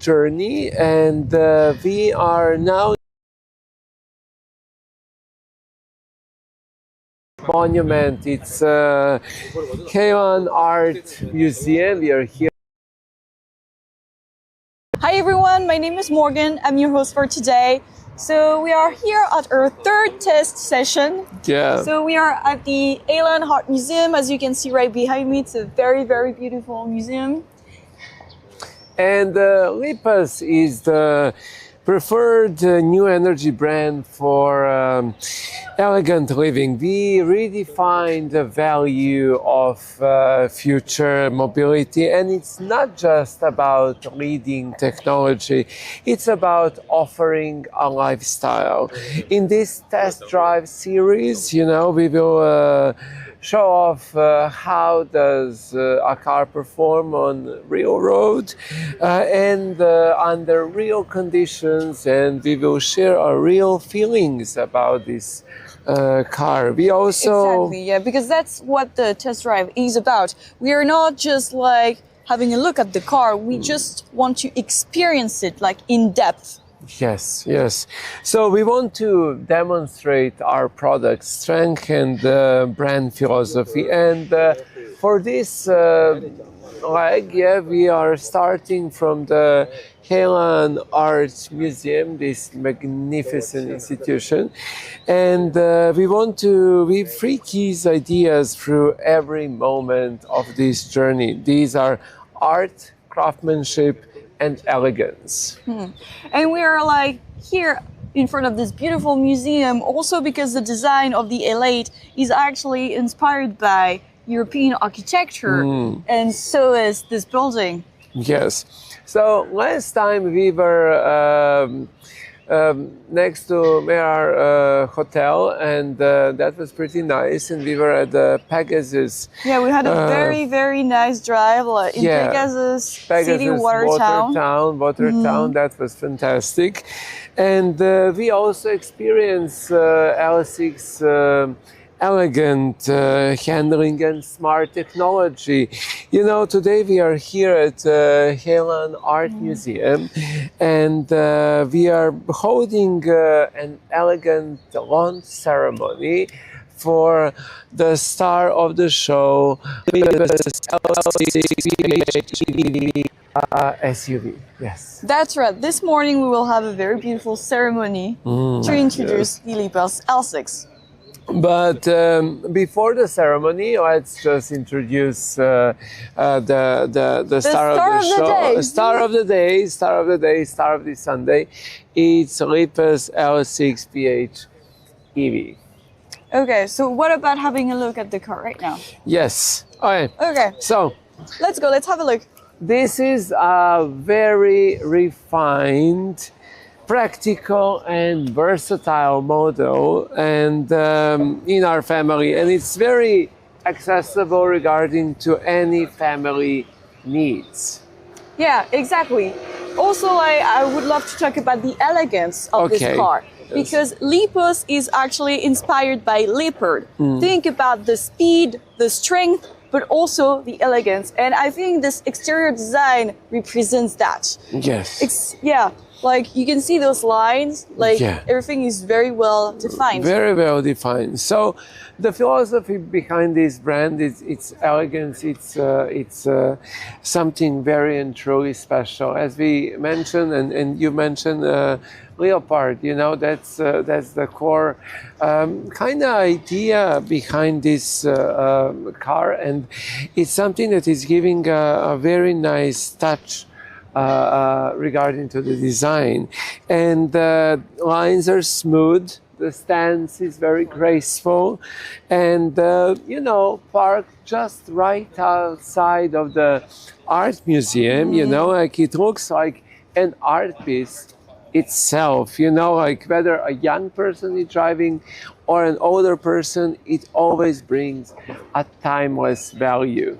journey, and we are now monument. It's Heian Art Museum. We are here. Hi everyone, my name is Morgan. I'm your host for today. So we are here at our third test session. Yeah. So we are at the Elegance Art Museum. As you can see right behind me, it's a very, very beautiful museum. And LEPAS is the preferred new energy brand for elegant living. We redefine the value of future mobility, and it's not just about leading technology, it's about offering a lifestyle. In this test drive series, we will show off how does a car perform on real road and under real conditions, and we will share our real feelings about this car. We also Exactly, yeah, because that's what the test drive is about. We are not just like having a look at the car, we just want to experience it like in depth. Yes. So we want to demonstrate our product's strength and brand philosophy. And for this leg, we are starting from the Heian Art Museum, this magnificent institution. And we freeze ideas through every moment of this journey. These are art, craftsmanship, and elegance. And we are like here in front of this beautiful museum also because the design of the L8 is actually inspired by European architecture, and so is this building. Yes. So last time we were next to Merar Hotel, and that was pretty nice, and we were at the Pegasus. Yeah, we had a very, very nice drive in Pegasus City, Watertown. Watertown, that was fantastic. And we also experienced L6 elegant handling and smart technology. Today we are here at Heian Art Museum, and we are holding an elegant launch ceremony for the star of the show, SUV. Yes. That's right. This morning we will have a very beautiful ceremony to introduce the LEPAS L6. But before the ceremony, let's just introduce the star of the show. Star of the day, star of this Sunday. It's LEPAS L6 PHEV. Okay, so what about having a look at the car right now? Yes. Okay. So let's go. Let's have a look. This is a very refined, practical and versatile model, and in our family, and it's very accessible regarding to any family needs. Yeah, exactly. Also, I would love to talk about the elegance of this car, because LEPAS is actually inspired by leopard. Think about the speed, the strength, but also the elegance, and I think this exterior design represents that. Yes. Like you can see those lines, everything is very well defined. Very well defined. So the philosophy behind this brand is it's elegance, it's something very and truly special. As we mentioned, and you mentioned leopard, that's the core kind of idea behind this car, and it's something that is giving a very nice touch regarding to the design, and the lines are smooth, the stance is very graceful, and parked just right outside of the art museum, it looks like an art piece itself, whether a young person is driving or an older person, it always brings a timeless value.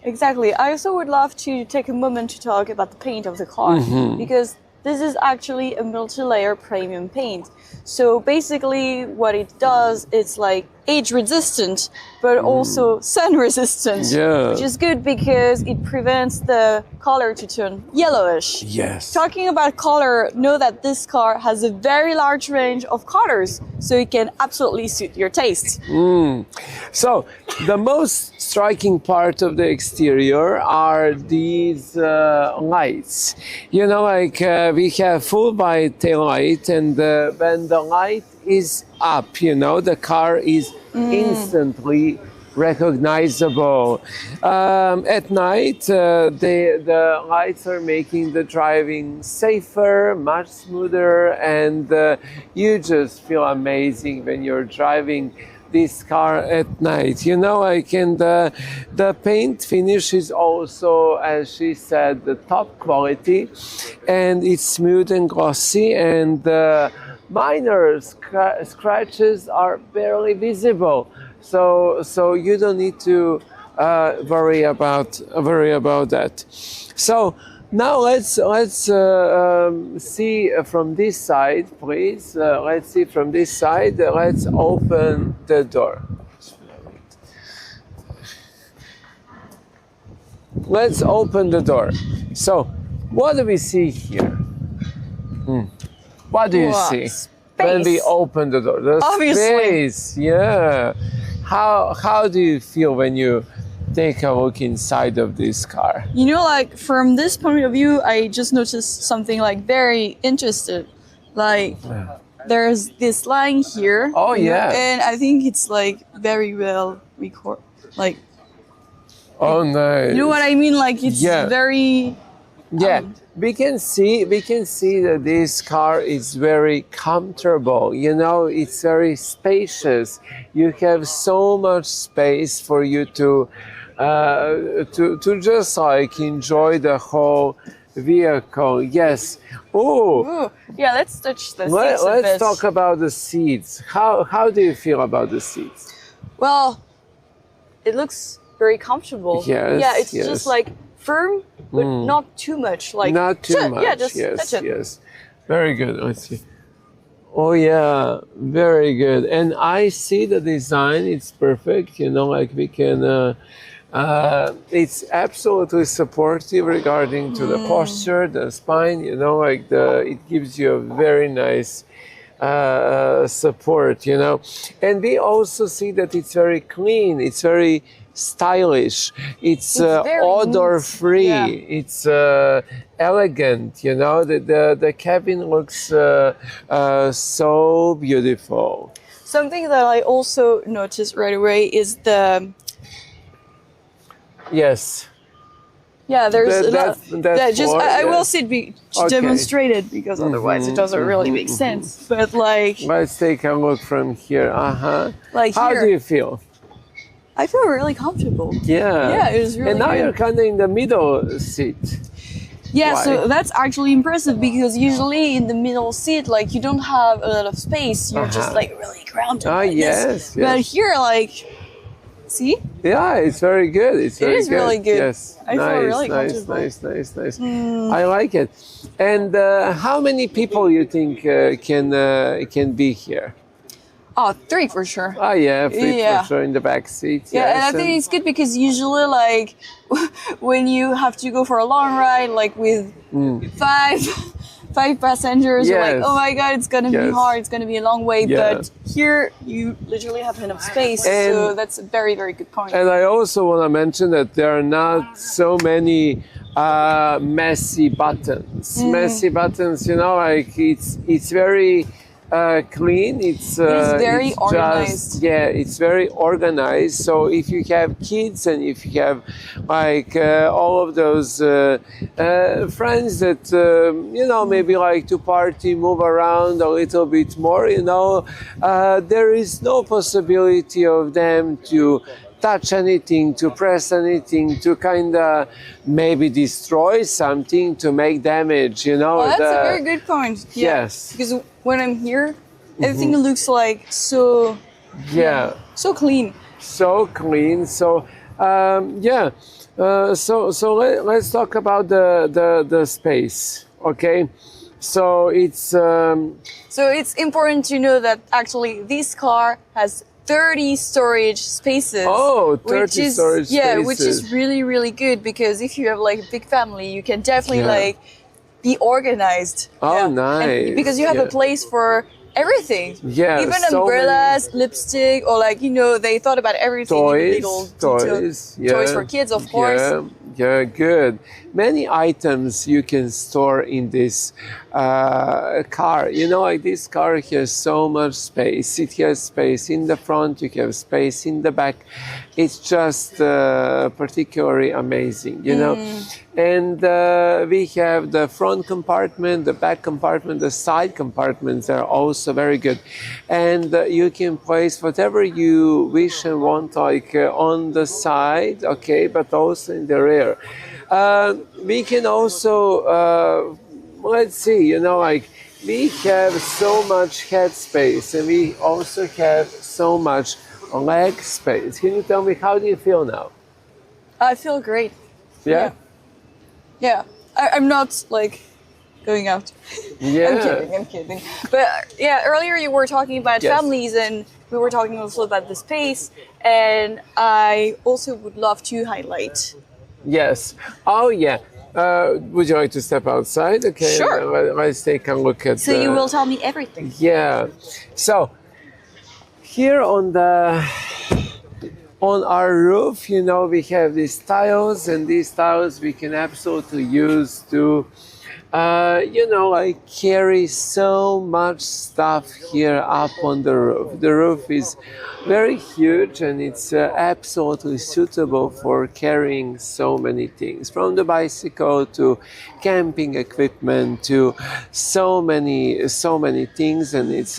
Exactly. I also would love to take a moment to talk about the paint of the car, because this is actually a multi-layer premium paint. So basically what it does, it's like age resistant, but also sun resistant, which is good because it prevents the color to turn yellowish. Yes. Talking about color, know that this car has a very large range of colors, so it can absolutely suit your taste. So the most striking part of the exterior are these lights. You know, like we have full body tail light, and when the light is up, you know, the car is instantly recognizable. At night, the lights are making the driving safer, much smoother, and you just feel amazing when you're driving this car at night. You know, like, and the paint finish is also, as she said, the top quality, and it's smooth and glossy, and minor scratches are barely visible. So you don't need to worry about that. So now let's see from this side, please. Let's see from this side. Let's open the door. Let's open the door. So what do we see here? What do you see when we open the door? The space, yeah. How do you feel when you take a look inside of this car? You know, like, from this point of view, I just noticed something like very interesting. Like, there's this line here. Oh, yeah. And I think it's like very well recorded. Like, oh, nice. You know what I mean? Like, it's very. Yeah, we can see that this car is very comfortable. You know, it's very spacious. You have so much space for you to just like enjoy the whole vehicle. Yes. Ooh. Yeah, let's touch the seats Let's a bit. talk about the seats. How do you feel about the seats? Well, it looks very comfortable. Yes. Yeah, it's just like firm, but not too much. Like, not too much. Yeah, just yes, touch it. Yes. Very good. Let's see. Oh yeah, very good. And I see the design. It's perfect. You know, like we can. It's absolutely supportive regarding to the posture, the spine. You know, like it gives you a very nice support. You know, and we also see that it's very clean. It's very stylish. It's odor free. Yeah. It's elegant. You know, the cabin looks so beautiful. Something that I also noticed right away is the. Yes. Yeah, there's I will yes. sit to demonstrate it, because otherwise it doesn't really make sense. But like, let's take a look from here. Like, how here, do you feel? I feel really comfortable. Yeah. It was really And now good. you're kind of in the middle seat. Yeah, Why? so that's actually impressive, because usually in the middle seat, like, you don't have a lot of space. You're just like really grounded. Like yes, this. But here, like, see? Yeah, it's very good. It is really good. Yes. I feel really comfortable. Nice. I like it. And how many people you think can be here? Oh, 3 for sure. Oh yeah, 3 Yeah. for sure in the back seat. Yeah, yes, and I think it's good, because usually, like, when you have to go for a long ride, like with five passengers, you're like, Yes. oh my god, it's gonna be Yes. hard, it's gonna be a long way. Yeah. But here, you literally have enough space, And- so that's a very, very good point. And I also want to mention that there are not so many messy buttons. Messy buttons, you know, like it's very clean. It's very organized. It's very organized. So if you have kids and if you have like all of those friends that you know, maybe like to party, move around a little bit more, you know, there is no possibility of them to touch anything, to press anything, to kind of maybe destroy something, to make damage, you know. Oh, that's a very good point. Yeah. Yes. Because when I'm here, everything looks like so clean. So clean. So let's talk about the space. Okay. So it's So it's important to know that actually this car has 30 storage spaces. Oh, 30 storage spaces. Which is really, really good, because if you have like a big family, you can definitely like be organized. Oh, nice. And because you have a place for everything. Yeah. Even umbrellas, lipstick, or like, they thought about everything. Toys for kids, of course. Yeah, good. Many items you can store in this car. Like this car has so much space. It has space in the front, you have space in the back. It's just particularly amazing, And we have the front compartment, the back compartment, the side compartments are also very good. And you can place whatever you wish and want, like on the side, okay, but also in the rear. We can also, let's see, like we have so much head space, and we also have so much leg space. Can you tell me, how do you feel now? I feel great. Yeah? Yeah. I'm not like going out. Yeah. I'm kidding. But earlier you were talking about families, and we were talking also about the space, and I also would love to highlight. Yes. Oh, yeah. Would you like to step outside? Okay. Sure. Let's take a look at. So you will tell me everything. Yeah. So here on our roof, we have these tiles, and these tiles we can absolutely use to, like carry so much stuff here up on the roof. The roof is very huge, and it's absolutely suitable for carrying so many things, from the bicycle to camping equipment to so many things. And it's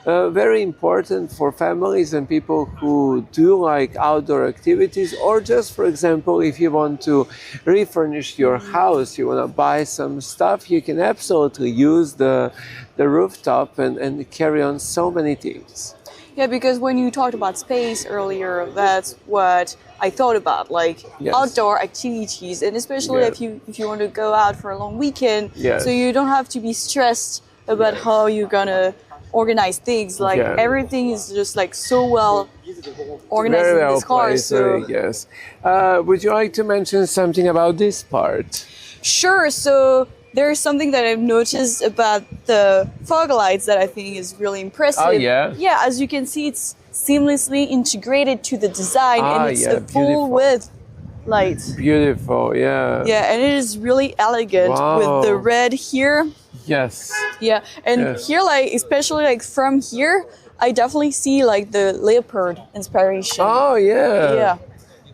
very important for families and people who do like outdoor activities, or just, for example, if you want to refurnish your house, you want to buy some stuff, you can absolutely use the rooftop and carry on so many things. Yeah, because when you talked about space earlier, that's what I thought about, like outdoor activities, and especially if you want to go out for a long weekend, so you don't have to be stressed about how you're gonna organize things. Like everything is just like so well organized Very in this car. Placed, so yes. Would you like to mention something about this part? Sure. So there's something that I've noticed about the fog lights that I think is really impressive. Oh, yeah? Yeah, as you can see, it's seamlessly integrated to the design, and it's a full width light. Beautiful, yeah. Yeah, and it is really elegant with the red here. Yes. Yeah, and here, like, especially like from here, I definitely see like the leopard inspiration. Oh, yeah. Yeah.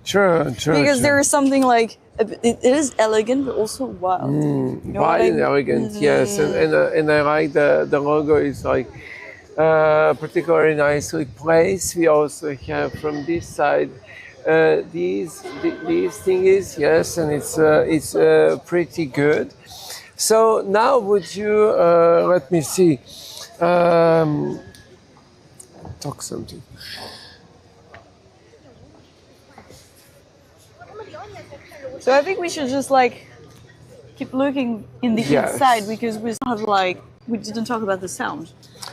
True. Because there is something like, it is elegant, but also wild. Wild and elegant, yes. And I like the logo is like particularly nicely placed. We also have from this side these thingies, yes, and it's pretty good. So now would you let me see, talk something. So I think we should just like keep looking in the inside, because we didn't talk about the sound.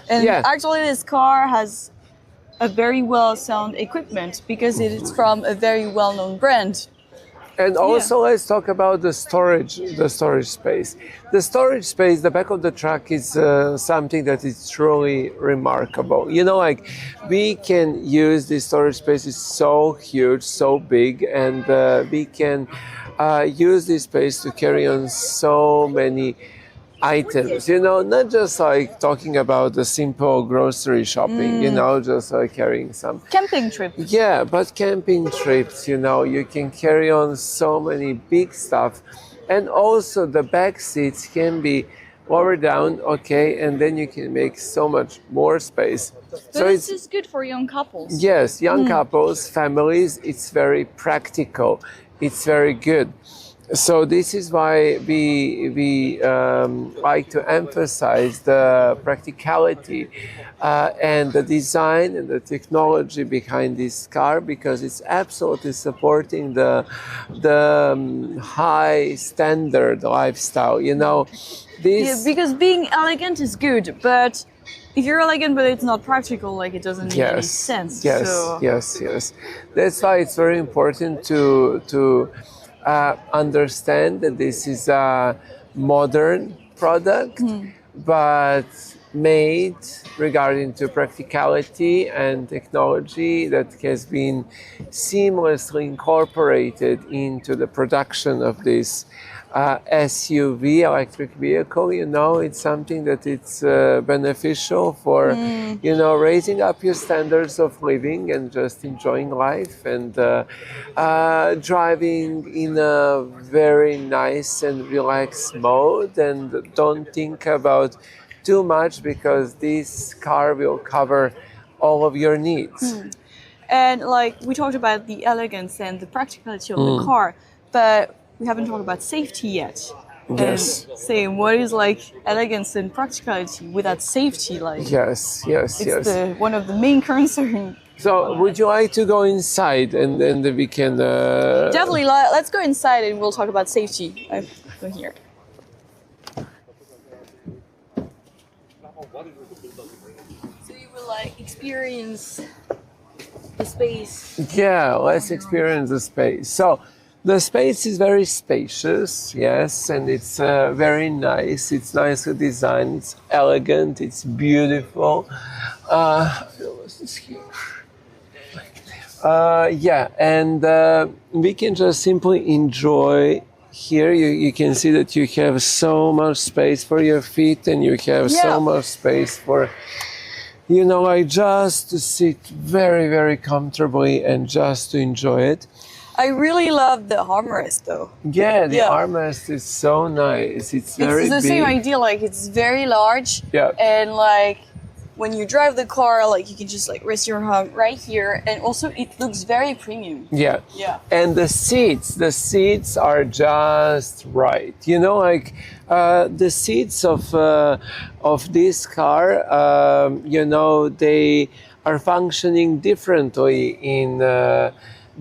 And actually this car has a very well sound equipment, because it is from a very well-known brand. And also let's talk about the storage space. The storage space, the back of the truck is something that is truly remarkable. Like we can use this storage space, it's so huge, so big, and we can use this space to carry on so many items, not just like talking about the simple grocery shopping, just like carrying some camping trip. Yeah, but camping trips, you can carry on so many big stuff. And also the back seats can be lower down, and then you can make so much more space. So this is good for young couples. Yes, young couples, families, it's very practical. It's very good. So this is why we like to emphasize the practicality and the design and the technology behind this car, because it's absolutely supporting the high standard lifestyle. You know, this. Yeah, because being elegant is good, but if you're elegant but it's not practical, like it doesn't make any sense. Yes, so. yes. That's why it's very important to understand that this is a modern product, but made regarding to practicality and technology that has been seamlessly incorporated into the production of this SUV electric vehicle. You know, it's something that it's beneficial for, you know, raising up your standards of living and just enjoying life and driving in a very nice and relaxed mode, and don't think about too much, because this car will cover all of your needs. And like we talked about the elegance and the practicality of the car, but we haven't talked about safety yet. Yes. And saying what is like elegance and practicality without safety, like Yes. it's one of the main concerns. So would you like to go inside and then we can... Definitely, let's go inside and we'll talk about safety. I'll go here. So you will like experience the space. Yeah, let's experience the space. So the space is very spacious, yes, and it's very nice. It's nicely designed, it's elegant, it's beautiful. Yeah, and we can just simply enjoy here. You can see that you have so much space for your feet, and you have so much space for, you know, like just to sit very, very comfortably and just to enjoy it. I really love the armrest though. Yeah, the armrest is so nice. It's very big. It's the same idea, like it's very large. Yeah. And like when you drive the car, like you can just like rest your arm right here, and also it looks very premium. Yeah. Yeah. And the seats are just right. You know, like the seats of this car, you know, they are functioning differently in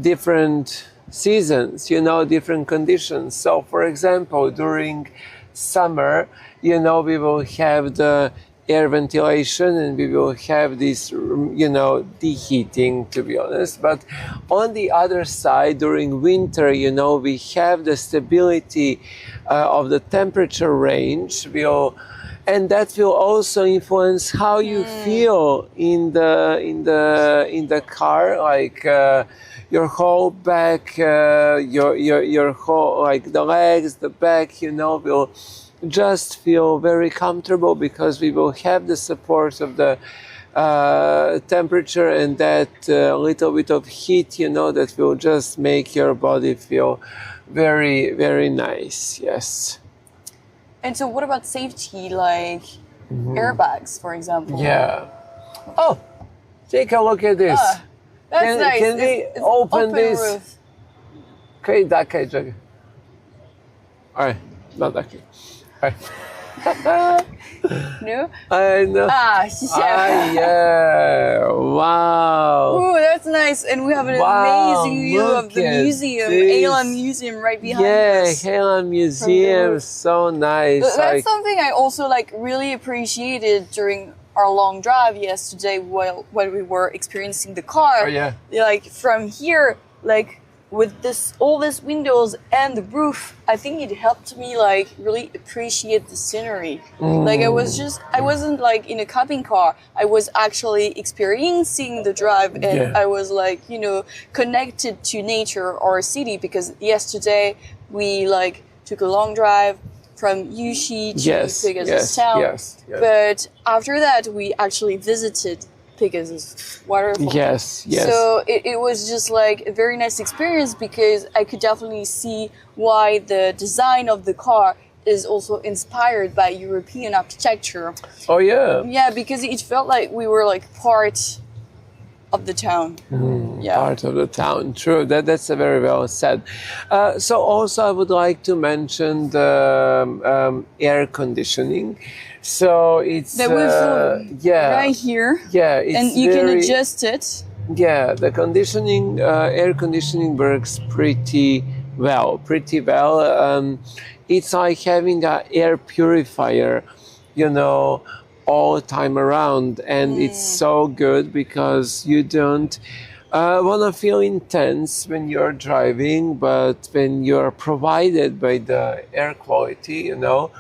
different seasons, you know, different conditions. So, for example, during summer, you know, we will have the air ventilation and we will have this, you know, deheating, to be honest. But on the other side, during winter, you know, we have the stability of the temperature range. And that will also influence how you feel in the car, like your whole back, your whole, like the legs, the back, you know, will just feel very comfortable, because we will have the support of the temperature and that little bit of heat, you know, that will just make your body feel very, very nice. Yes. And so what about safety, like airbags, for example? Yeah. Oh, take a look at this. That's nice. Can we open this? Roof. Okay, okay, Jagger. All right, not okay. All right. No? I know. Yeah. Wow. Ooh, that's nice. And we have an amazing view of the museum, Elegance Museum right behind us. Yeah, Elegance Museum, so nice. That's something I also like really appreciated during our long drive yesterday while we were experiencing the car. Oh, yeah. Like from here, like with all these windows and the roof, I think it helped me like really appreciate the scenery. Like I wasn't like in a cabin car. I was actually experiencing the drive, and I was like, you know, connected to nature or a city, because yesterday we like took a long drive from Yushi to Pegasus Town. Yes. But after that, we actually visited Pegasus waterfall. Yes. So it was just like a very nice experience, because I could definitely see why the design of the car is also inspired by European architecture. Oh yeah. Yeah, because it felt like we were like part of the town. Part of the town. True. That's a very well said. So also I would like to mention the air conditioning. So it's That will right here. Yeah, it's and you can adjust it. Yeah, the conditioning, air conditioning works pretty well. It's like having an air purifier, you know, all the time around, and it's so good because you don't want to feel intense when you're driving, but when you're provided by the air quality, you know,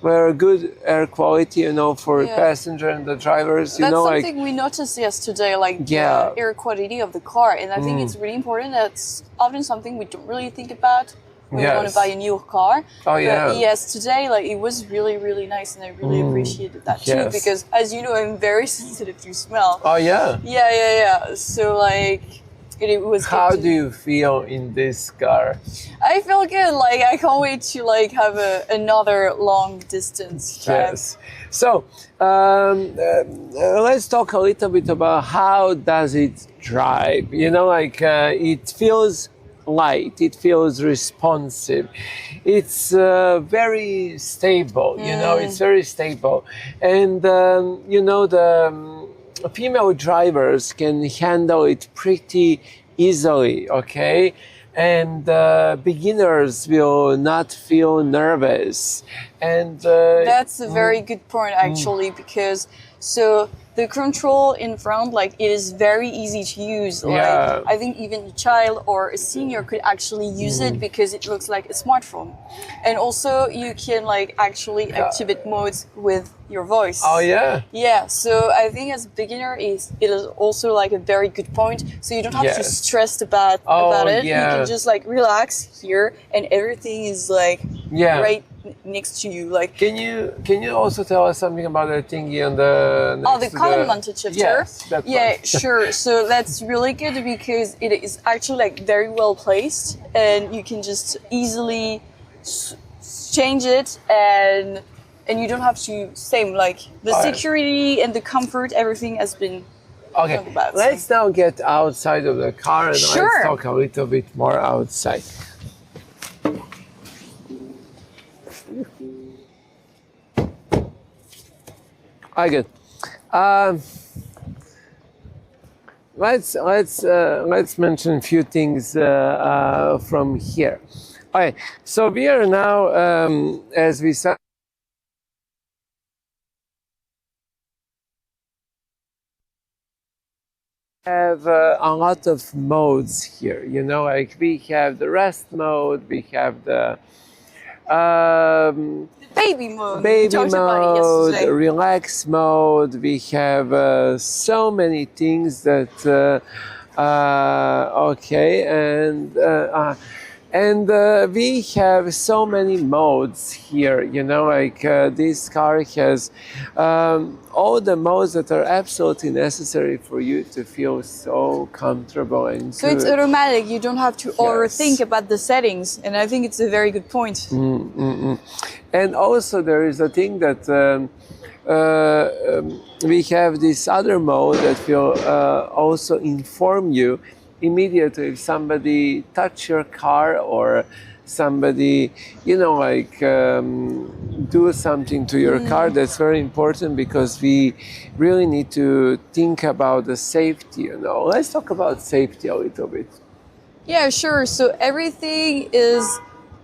where good air quality, you know, for passenger and the drivers, you That's know, something we noticed yesterday, like the air quality of the car, and I think it's really important. That's often something we don't really think about when we want to buy a new car. Oh yeah. But yes, today, like, it was really, really nice, and I really appreciated that too, because as you know, I'm very sensitive to smell. Oh yeah. Yeah. So like, it was. How do you feel in this car? I feel good. Like, I can't wait to like have another long distance drive. Yes. So let's talk a little bit about how does it drive. You know, like it feels light, it feels responsive, it's very stable. You know, it's very stable, and you know, the female drivers can handle it pretty easily, okay? And beginners will not feel nervous. And that's a very good point, actually, because so the control in front, like, it is very easy to use. Like, I think even a child or a senior could actually use it because it looks like a smartphone. And also you can like actually activate modes with your voice. Oh yeah. Yeah, so I think as a beginner it is also like a very good point. So you don't have to stress about it. You can just like relax here and everything is like right next to you. Like, can you also tell us something about the thingy on the the column mounted shifter? Yes, that one. Sure. So that's really good because it is actually like very well placed, and you can just easily change it, and you don't have to like the security and the comfort, everything has been talked about. Let's now get outside of the car and let's talk a little bit more outside. Okay. Let's mention a few things from here. Okay, so we are now, as we said, have a lot of modes here. You know, like we have the rest mode, we have the baby mode, relax mode. We have so many things that and we have so many modes here. You know, like this car has all the modes that are absolutely necessary for you to feel so comfortable and so good. It's automatic. You don't have to overthink about the settings, and I think it's a very good point. And also there is a thing that we have this other mode that will also inform you immediately if somebody touch your car or somebody, you know, like do something to your car. That's very important because we really need to think about the safety, you know. Let's talk about safety a little bit. Yeah, sure. So everything is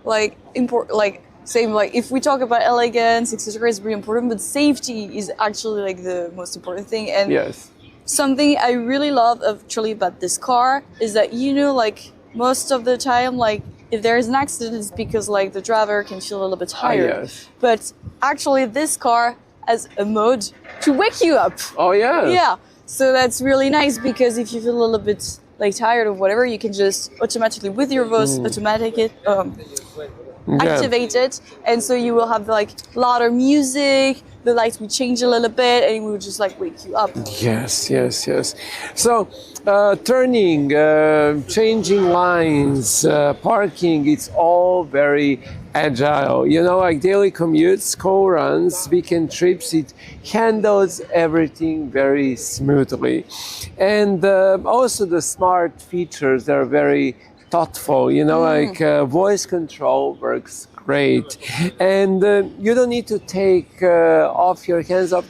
like important, like same, like if we talk about elegance, etc., is really important, but safety is actually like the most important thing. And something I really love actually about this car is that, you know, like most of the time, like if there is an accident, it's because like the driver can feel a little bit tired. But actually this car has a mode to wake you up. Yeah. So that's really nice because if you feel a little bit like tired or whatever, you can just automatically with your voice activate it, and so you will have like louder music, the lights will change a little bit, and it will just like wake you up. Yes. So turning, changing lines, parking, it's all very agile, you know, like daily commutes, school runs, weekend trips. It handles everything very smoothly. And also the smart features are very thoughtful, you know, like voice control works great. And you don't need to take your hands off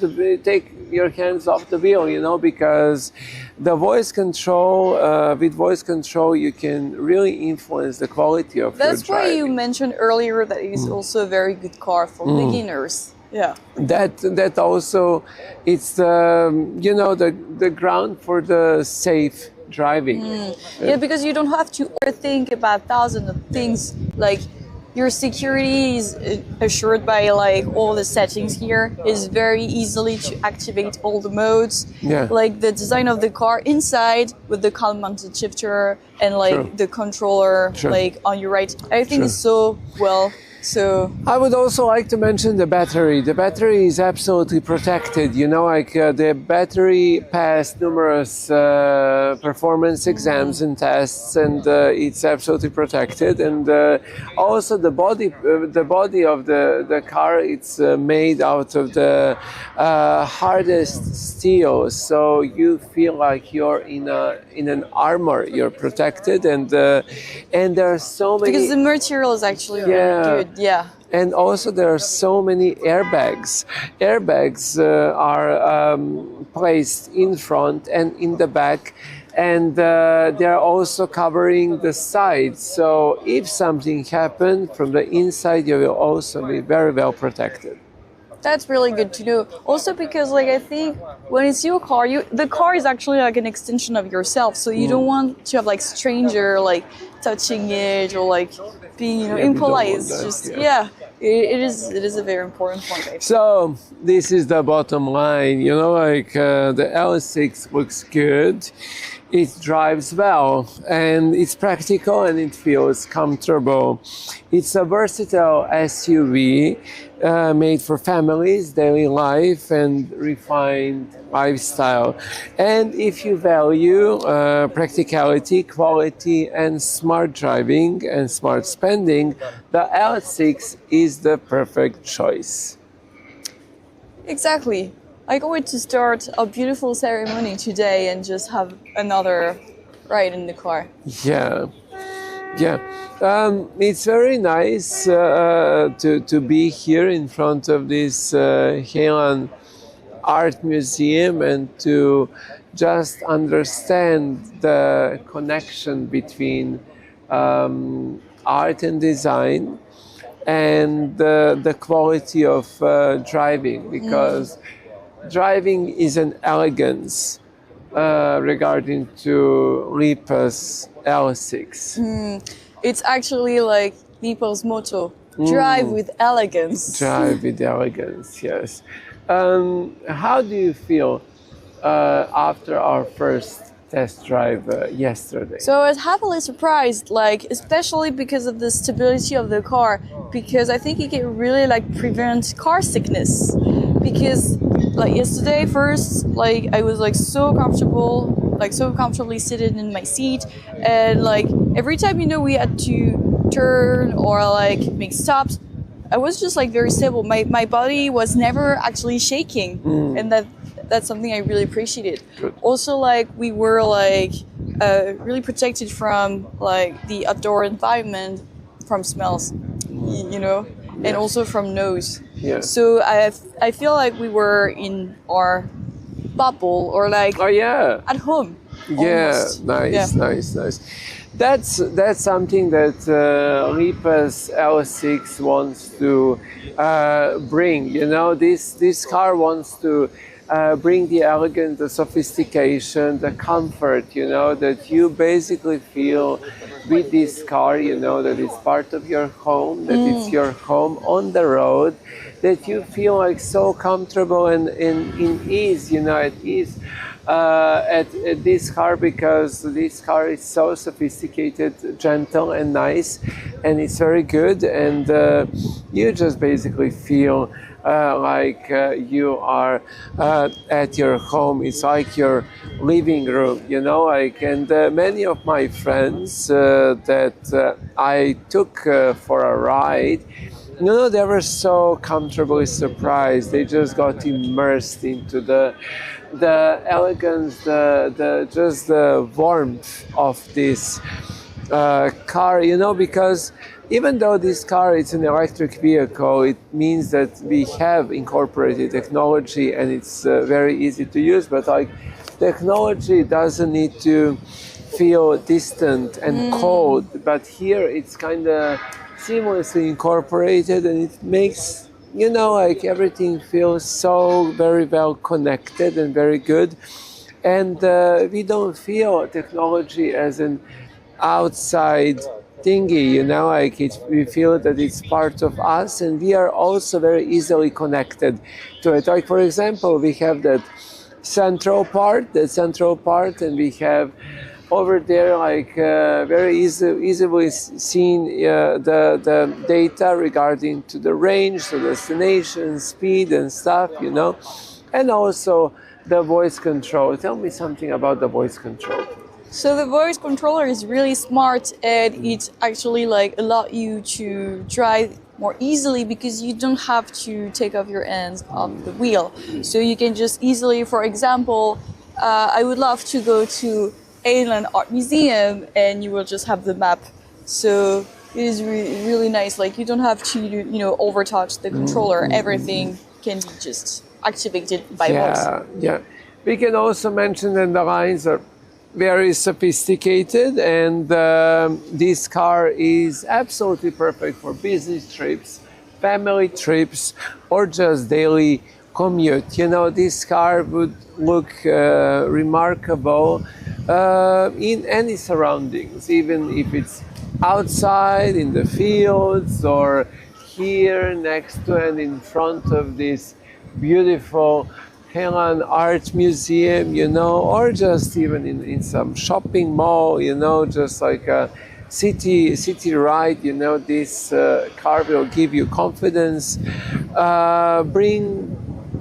the wheel, you know, because the voice control, with voice control, you can really influence the quality of your driving. That's why you mentioned earlier that it is also a very good car for beginners. Yeah. That also, it's you know, the ground for the safe driving. Yeah, because you don't have to think about thousands of things. Like your security is assured by like all the settings here. Is very easily to activate all the modes. Yeah. Like the design of the car inside with the column-mounted shifter and like the controller like on your right. Everything is so well. So I would also like to mention the battery. The battery is absolutely protected. You know, like the battery passed numerous performance exams and tests, and it's absolutely protected. And also the body of the car, it's made out of the hardest steel. So you feel like you're in an armor. You're protected, and there are so many, because the material is actually really good. Yeah. And also there are so many airbags. Airbags are placed in front and in the back, and they are also covering the sides. So if something happened from the inside, you will also be very well protected. That's really good to know. Also because like I think when it's your car, the car is actually like an extension of yourself. So you don't want to have like stranger like touching it or like being impolite. It's just it is a very important point. I think. So this is the bottom line. You know, like the L6 looks good. It drives well, and it's practical, and it feels comfortable. It's a versatile SUV made for families, daily life, and refined lifestyle. And if you value practicality, quality, and smart driving and smart spending, the L6 is the perfect choice. Exactly. I can't wait to start a beautiful ceremony today and just have another ride in the car. Yeah. It's very nice to be here in front of this Heian Art Museum and to just understand the connection between art and design and the quality of driving, because driving is an elegance regarding to LEPAS L6. It's actually like LEPAS motto, drive with elegance. Drive with elegance, yes. How do you feel after our first test drive yesterday? So I was happily surprised, like especially because of the stability of the car, because I think it can really like prevent car sickness. Because like yesterday first, like I was like so comfortably seated in my seat, and like every time we had to turn or like make stops, I was just like very stable. My body was never actually shaking, and that's something I really appreciated. Good. Also, like we were like really protected from like the outdoor environment, from smells, and also from noise. Yeah. So I feel like we were in our bubble, or like at home. Almost. Nice. That's something that LEPAS L6 wants to bring. This car wants to bring the elegance, the sophistication, the comfort, that you basically feel with this car, that it's part of your home, that it's your home on the road, that you feel like so comfortable and in ease, at ease at this car, because this car is so sophisticated, gentle and nice, and it's very good, and you just basically feel like you are at your home. It's like your living room, and many of my friends that I took for a ride, they were so comfortably surprised. They just got immersed into the elegance, just the warmth of this car, because even though this car is an electric vehicle, it means that we have incorporated technology and it's very easy to use, but like technology doesn't need to feel distant and cold, but here it's kind of seamlessly incorporated, and it makes like everything feels so very well connected and very good. And we don't feel technology as an outside thingy, like we feel that it's part of us, and we are also very easily connected to it. Like for example, we have that central part, and we have over there, like very easily seen the data regarding to the range, the destination, speed and stuff, and also the voice control. Tell me something about the voice control. So the voice controller is really smart, and it actually like allow you to drive more easily because you don't have to take off your hands off the wheel. So you can just easily, for example, I would love to go to Alien Art Museum, and you will just have the map. So it is really nice. Like you don't have to, overtouch the controller. Everything can be just activated by voice. Yeah. We can also mention that the lines are very sophisticated, and this car is absolutely perfect for business trips, family trips, or just daily commute. This car would look remarkable in any surroundings, even if it's outside in the fields or here next to and in front of this beautiful Helen Art Museum, or just even in some shopping mall, just like a city ride, this car will give you confidence, bring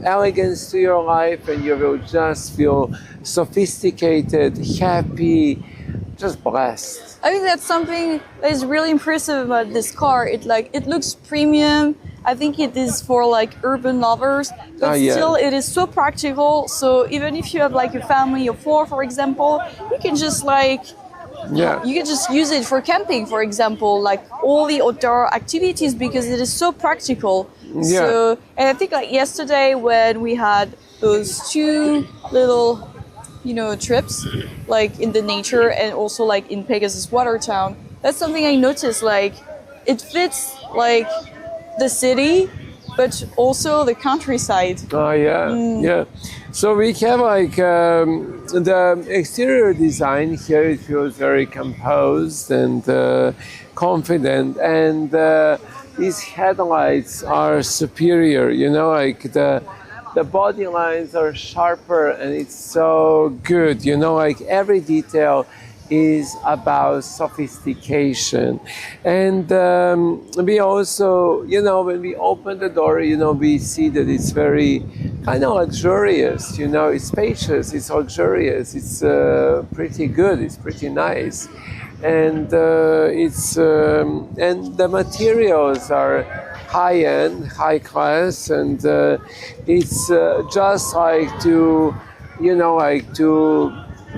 elegance to your life, and you will just feel sophisticated, happy, just blessed. I think that's something that is really impressive about this car. It looks premium. I think it is for like urban lovers, but still it is so practical. So even if you have like a family of 4, for example, you can just you can just use it for camping, for example, like all the outdoor activities, because it is so practical. Yeah. So, and I think like yesterday when we had those 2 little, trips, like in the nature and also like in Pegasus Watertown, that's something I noticed. Like it fits like the city, but also the countryside. Yeah. So we have like the exterior design here. It feels very composed and confident, and these headlights are superior. Like the body lines are sharper, and it's so good. Like every detail is about sophistication. And we also, when we open the door, we see that it's very kind of luxurious, it's spacious, it's luxurious, it's pretty good, it's pretty nice. And and the materials are high-end, high-class, and it's just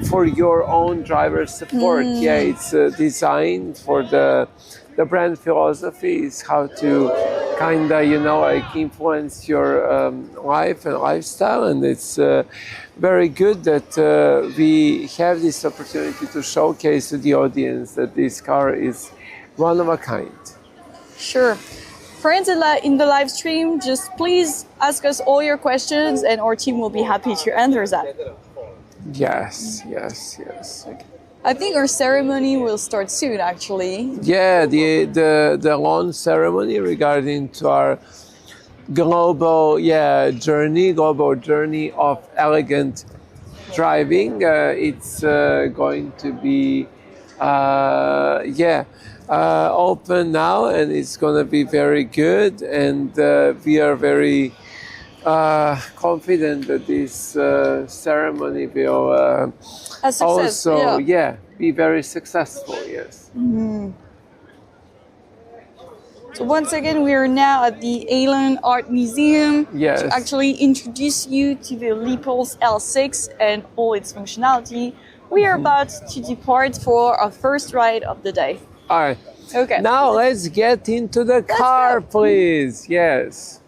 for your own driver support. It's designed for the brand philosophy is how to kind of influence your life and lifestyle, and it's very good that we have this opportunity to showcase to the audience that this car is one of a kind. Sure. Friends in the live stream, just please ask us all your questions, and our team will be happy to answer that. Yes. Okay. I think our ceremony will start soon, actually. Yeah, the launch ceremony regarding to our global journey of elegant driving. It's going to be open now, and it's going to be very good, and we are very confident that this ceremony will also be very successful. Yes. So once again, we are now at the Allen Art Museum Yes. to actually introduce you to the LEPAS L6 and all its functionality. We are about to depart for our first ride of the day. All right. Okay. Now let's get into the car, go. please. Yes.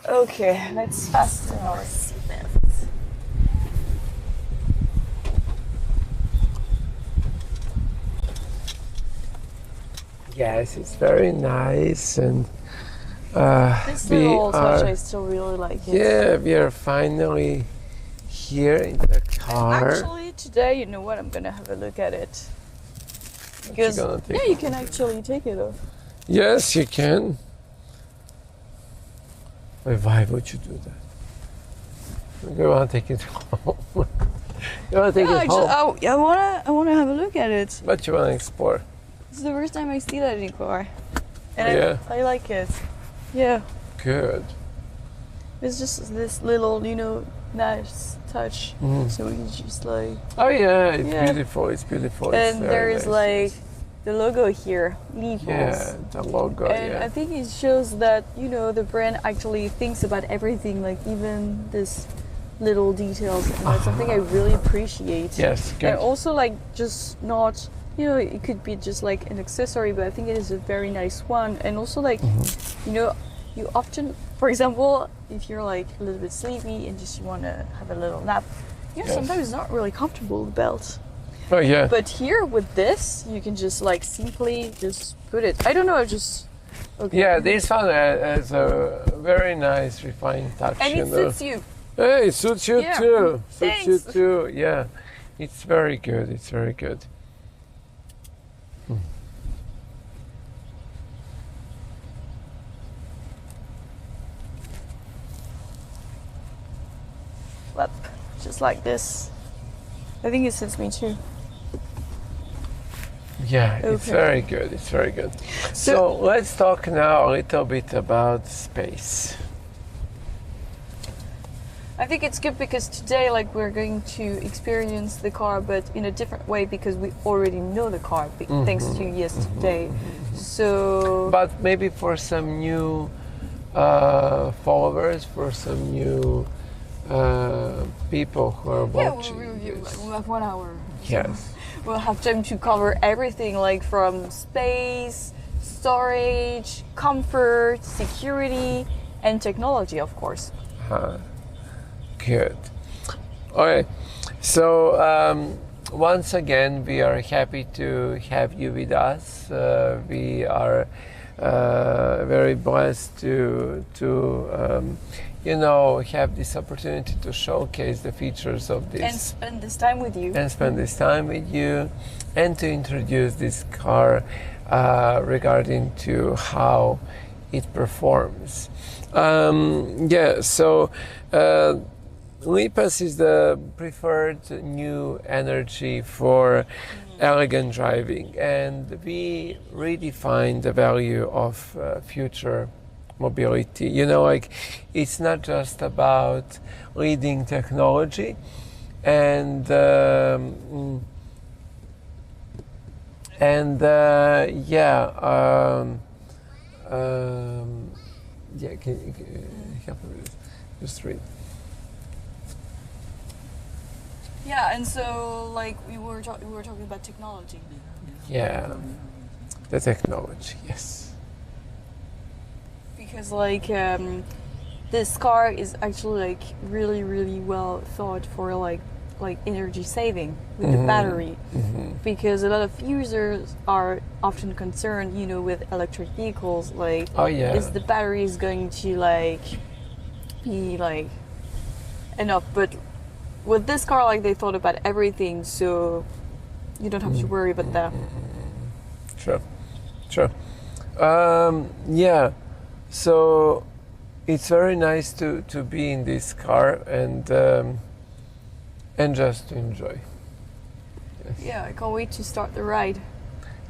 Okay, let's fasten our seatbelts. Yes, it's very nice, and This we little touch, are. I still really like it. Yeah, we are finally here in the car. Actually, today, you know what? I'm gonna have a look at it. Because gonna take yeah, you can actually take it off. Yes, you can. Why would you do that? You want to take it home. You want to take it home. I wanna have a look at it. But you want to explore. It's the first time I see that in a car, and Yeah. I like it. Yeah, Good. it's just this little, nice touch. So it's just like, Oh yeah, it's Yeah. beautiful. It's beautiful. It's and very there's nice. like the logo here, LEPAS. Yeah, the logo. And Yeah. I think it shows that, the brand actually thinks about everything, like even this little details. And that's something I really appreciate. Yes. Good. And also, like, just not, it could be just like an accessory, but I think it is a very nice one. And also, like, you often, for example, if you're like a little bit sleepy and just you want to have a little nap, Yes. sometimes it's not really comfortable, the belt. Oh yeah. But here with this, you can just like simply just put it. I don't know, just okay. Yeah, this one has a very nice refined touch. And it suits you. Hey, it suits you Yeah. too. Suits you Thanks. too. Yeah, it's very good. It's very good. Flip, just like this. I think it suits me too. Yeah, it's Okay. very good. It's very good. So let's talk now a little bit about space. I think it's good because today, like, we're going to experience the car, but in a different way because we already know the car, thanks to yesterday. So, But maybe for some new followers, for some new people who are yeah, watching we'll have 1 hour. Yes. We'll have time to cover everything, like from space, storage, comfort, security, and technology, of course. Good. Okay. So once again, we are happy to have you with us. We are very blessed to have this opportunity to showcase the features of this. And spend this time with you. And spend this time with you, and to introduce this car regarding to how it performs. So LEPAS is the preferred new energy for elegant driving, and we redefine the value of future mobility. It's not just about leading technology and can you help me with this? Just read. Yeah, and so like we were talking about technology. Yeah, the technology, yes. Because like this car is actually like really really well thought for like energy saving with the battery. Because a lot of users are often concerned, with electric vehicles, like is the battery is going to like be like enough, but with this car, like, they thought about everything, so you don't have to worry about that. Sure. So it's very nice to be in this car and just to enjoy. Yeah, I can't wait to start the ride.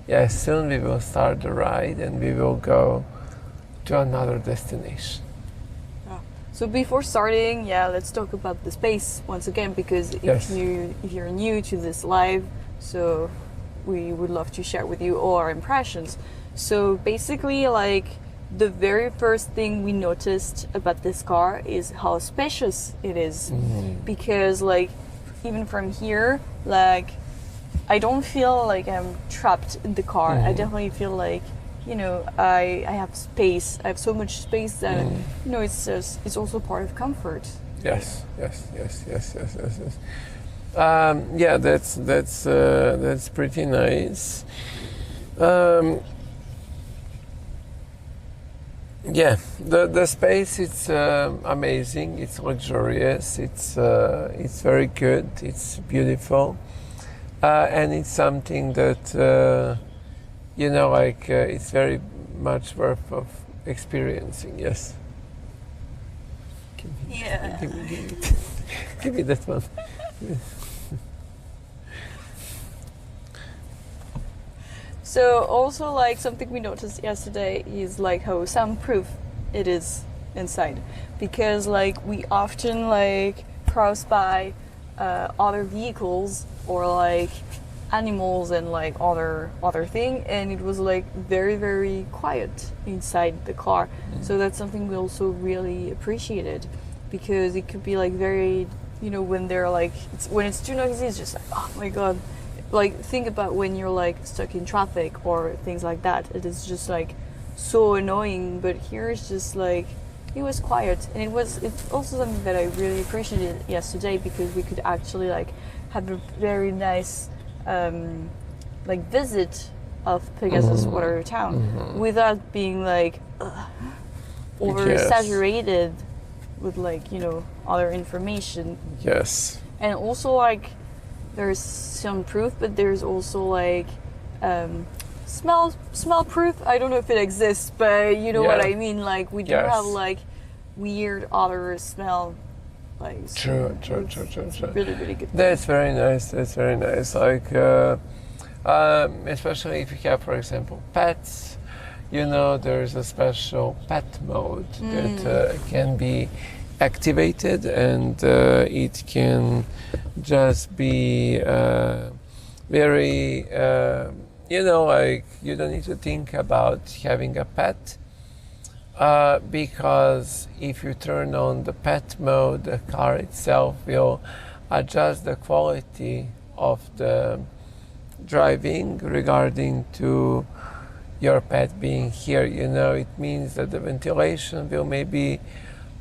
Yes, soon we will start the ride and we will go to another destination. So before starting, let's talk about the space once again, because if you're new to this live, so we would love to share with you all our impressions. So basically, like, the very first thing we noticed about this car is how spacious it is. Because, like, even from here, like, I don't feel like I'm trapped in the car. I definitely feel like, you know, I have space. I have so much space that, you know, it's also part of comfort. Yes. Yeah, that's pretty nice. Yeah, the space, it's amazing. It's luxurious. It's very good. It's beautiful, and it's something that you know, like it's very much worth of experiencing. Yes. Give me that one. So also, like, something we noticed yesterday is like how soundproof it is inside, because like we often like cross by other vehicles or like animals and like other thing, and it was like very, very quiet inside the car. So that's something we also really appreciated, because it could be like very, you know, when they're like when it's too noisy, it's just like, oh my god. Like, think about when you're like stuck in traffic or things like that. It is just like so annoying. But here it's just like, it was quiet, and it's also something that I really appreciated yesterday, because we could actually like have a very nice like visit of Pegasus Water Town without being like oversaturated with, like, you know, other information. Yes. And also, like, there's some proof, but there's also like smell proof. I don't know if it exists, but you know what I mean. Like, we don't have like weird other smell. Like, True. Really, really good. That's very nice. Like, especially if you have, for example, pets. You know, there's a special pet mode that can be activated, and it can just be very, you know, like, you don't need to think about having a pet, because if you turn on the pet mode, the car itself will adjust the quality of the driving regarding to your pet being here. You know, it means that the ventilation will maybe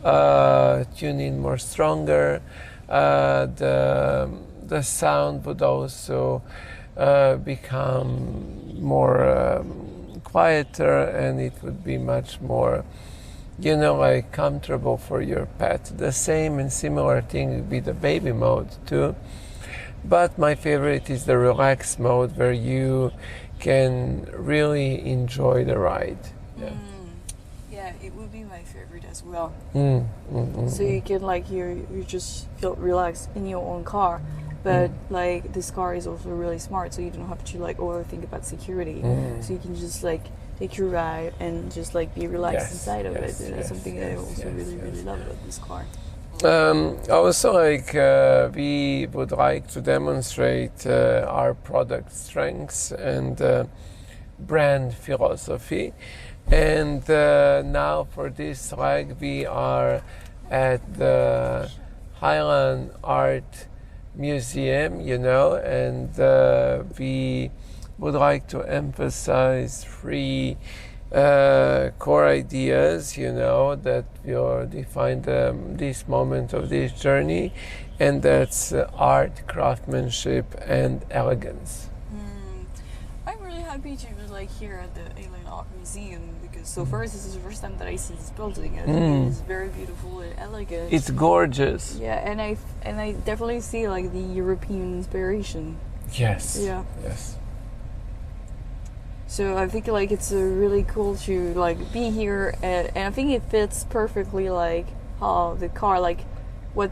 tune in more stronger. The sound would also become more quieter, and it would be much more, you know, like, comfortable for your pet. The same and similar thing would be the baby mode too. But my favorite is the relax mode, where you can really enjoy the ride. Yeah, it would be my favorite as well. So you can, like, you just feel relaxed in your own car, but like, this car is also really smart, so you don't have to like overthink about security. So you can just like take your ride and just like be relaxed inside of it. And that's something I also really love about this car. Also, like, we would like to demonstrate our product strengths and brand philosophy. And now for this leg, we are at the Highland Art Museum, you know, and we would like to emphasize 3 core ideas, you know, that will define this moment of this journey, and that's art, craftsmanship, and elegance. I'm really happy to be like here at the Alien Art Museum, because so far this is the first time that I see this building, and it's very beautiful and elegant. It's gorgeous. Yeah, and I definitely see like the European inspiration. Yes. Yeah. Yes. So I think like it's really cool to like be here, and I think it fits perfectly like how the car, like what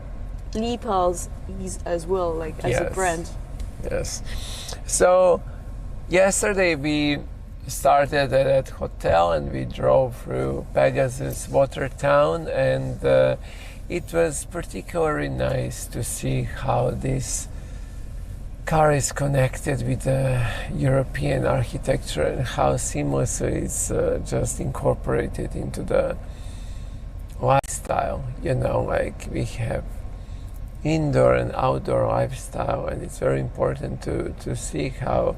LEPAS is as well, like as a brand. yes. So yesterday we started at that hotel and we drove through Pegasus Watertown, and it was particularly nice to see how this car is connected with the European architecture and how seamlessly it's just incorporated into the lifestyle. You know, like we have indoor and outdoor lifestyle, and it's very important to see how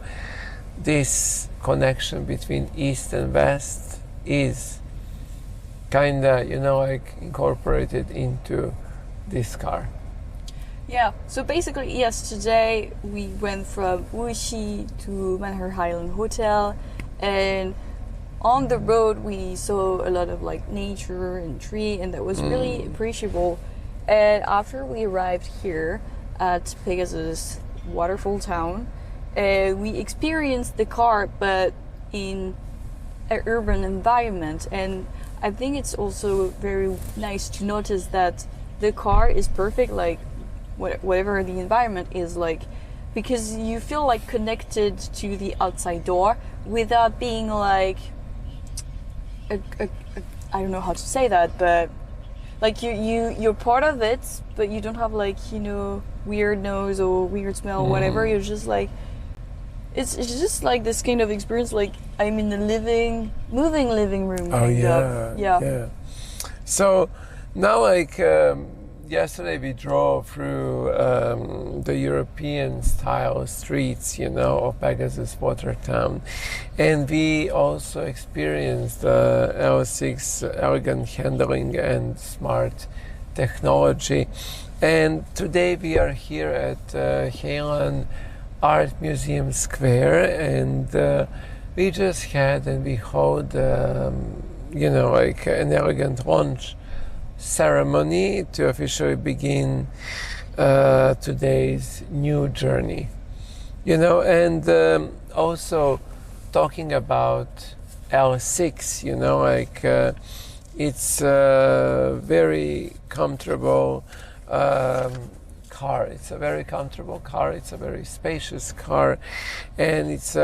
this connection between East and West is kinda, you know, like incorporated into this car. Yeah, so basically, yes, today we went from Wuxi to Manor Highland Hotel, and on the road we saw a lot of like nature and tree, and that was really appreciable. And after we arrived here at Pegasus Waterfall Town, we experienced the car but in an urban environment, and I think it's also very nice to notice that the car is perfect, like whatever the environment is like, because you feel like connected to the outside door without being like I don't know how to say that, but like you're part of it, but you don't have like, you know, weird nose or weird smell or whatever. You're just like, it's just like this kind of experience, like I'm in the moving living room. Oh yeah. So now, like yesterday we drove through the European style streets, you know, of Pegasus Watertown, and we also experienced L6 elegant handling and smart technology. And today we are here at Halen Art Museum Square, and we just had and we hold you know, like an elegant launch ceremony to officially begin today's new journey, you know. And also talking about L6, you know, like it's a very comfortable car. It's a very comfortable car. It's a very spacious car, and it's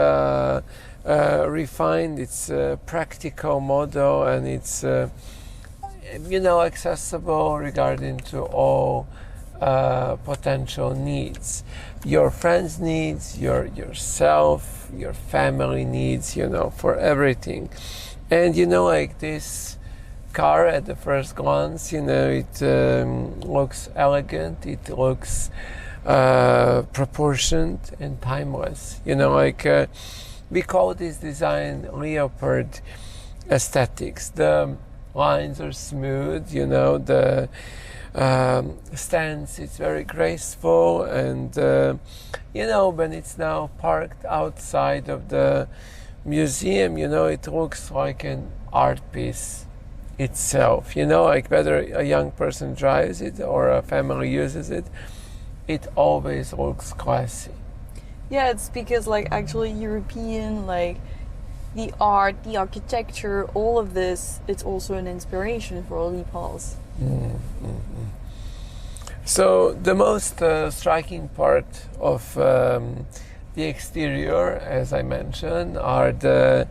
refined. It's a practical model, and it's you know, accessible regarding to all potential needs, your friends' needs, yourself, your family needs, you know, for everything. And you know, like this car at the first glance, you know, it looks elegant, it looks proportioned and timeless, you know, like we call this design leopard aesthetics. The lines are smooth, you know, the stance is very graceful, and you know, when it's now parked outside of the museum, you know, it looks like an art piece itself, you know, like whether a young person drives it or a family uses it, it always looks classy. Yeah, it's because like actually European, like the art, the architecture, all of this, it's also an inspiration for LEPAS. So the most striking part of the exterior, as I mentioned, are the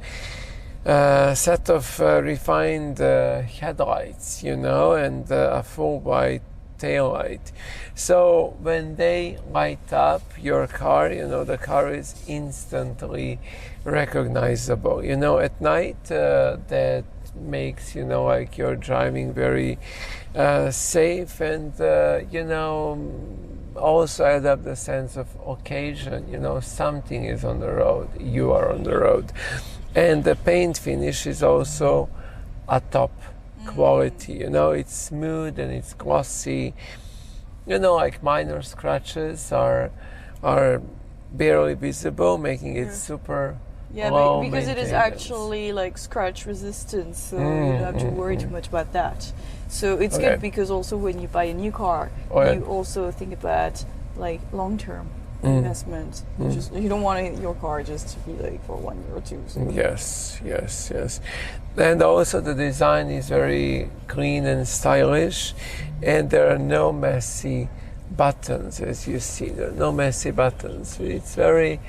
set of refined headlights, you know, and a full white tail light. So when they light up your car, you know, the car is instantly recognizable. You know, at night that makes, you know, like you're driving very safe, and you know, also add up the sense of occasion. You know, something is on the road, you are on the road. And the paint finish is also a top quality, you know, it's smooth and it's glossy. You know, like minor scratches are barely visible, making it super well because it is actually like scratch resistant, so you don't have to worry too much about that. So it's good because also when you buy a new car, you also think about like long-term investment. You don't want your car just to be like for 1 year or two. So. Yes. And also the design is very clean and stylish, and there are no messy buttons, as you see. There are no messy buttons. It's very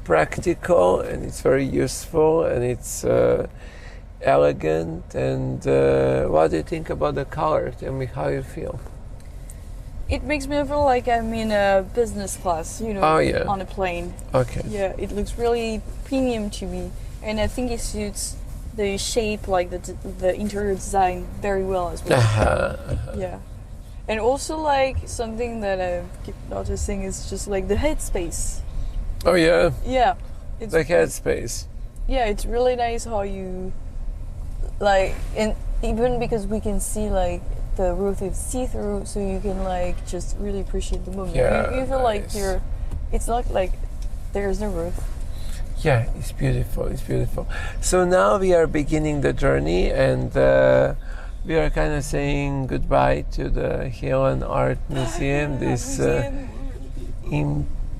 practical, and it's very useful, and it's elegant. And what do you think about the color? Tell me how you feel. It makes me feel like I'm in a business class, you know, on a plane. Okay. Yeah, it looks really premium to me, and I think it suits the shape, like the interior design, very well as well. Yeah, and also like something that I keep noticing is just like the headspace. Oh yeah. Yeah. It's the headspace. Yeah, it's really nice how you like, and even because we can see like the roof is see-through, so you can like just really appreciate the moment. Yeah, you feel like it's not like there's no roof. Yeah, it's beautiful. It's beautiful. So now we are beginning the journey, and we are kind of saying goodbye to the Helen Art Museum. This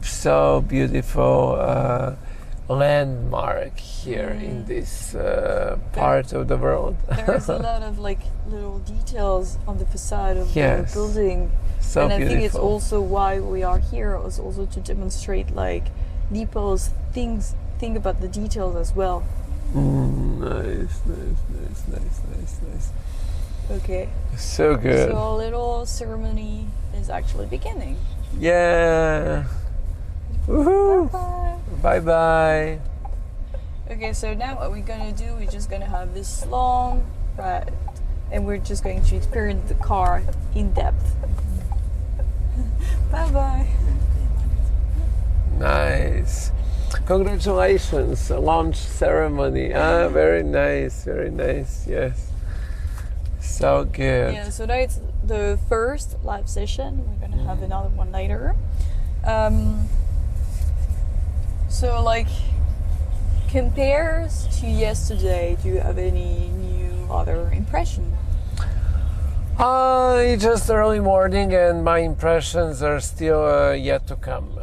so beautiful landmark here in this part of the world. There's a lot of like little details on the facade of the building, so and I beautiful. think it's also why we are here, is also to demonstrate like LEPAS think about the details as well. Nice. Okay. So good. So a little ceremony is actually beginning. Yeah. Woohoo! Bye. Bye. Okay, so now what we're gonna do, we're just gonna have this long ride, and we're just going to experience the car in depth. Bye. Nice. Congratulations, launch ceremony. Very nice, yes. So good. Yeah, so that's the first live session. We're gonna have another one later. So like, compares to yesterday, do you have any new other impression? It's just early morning, and my impressions are still yet to come.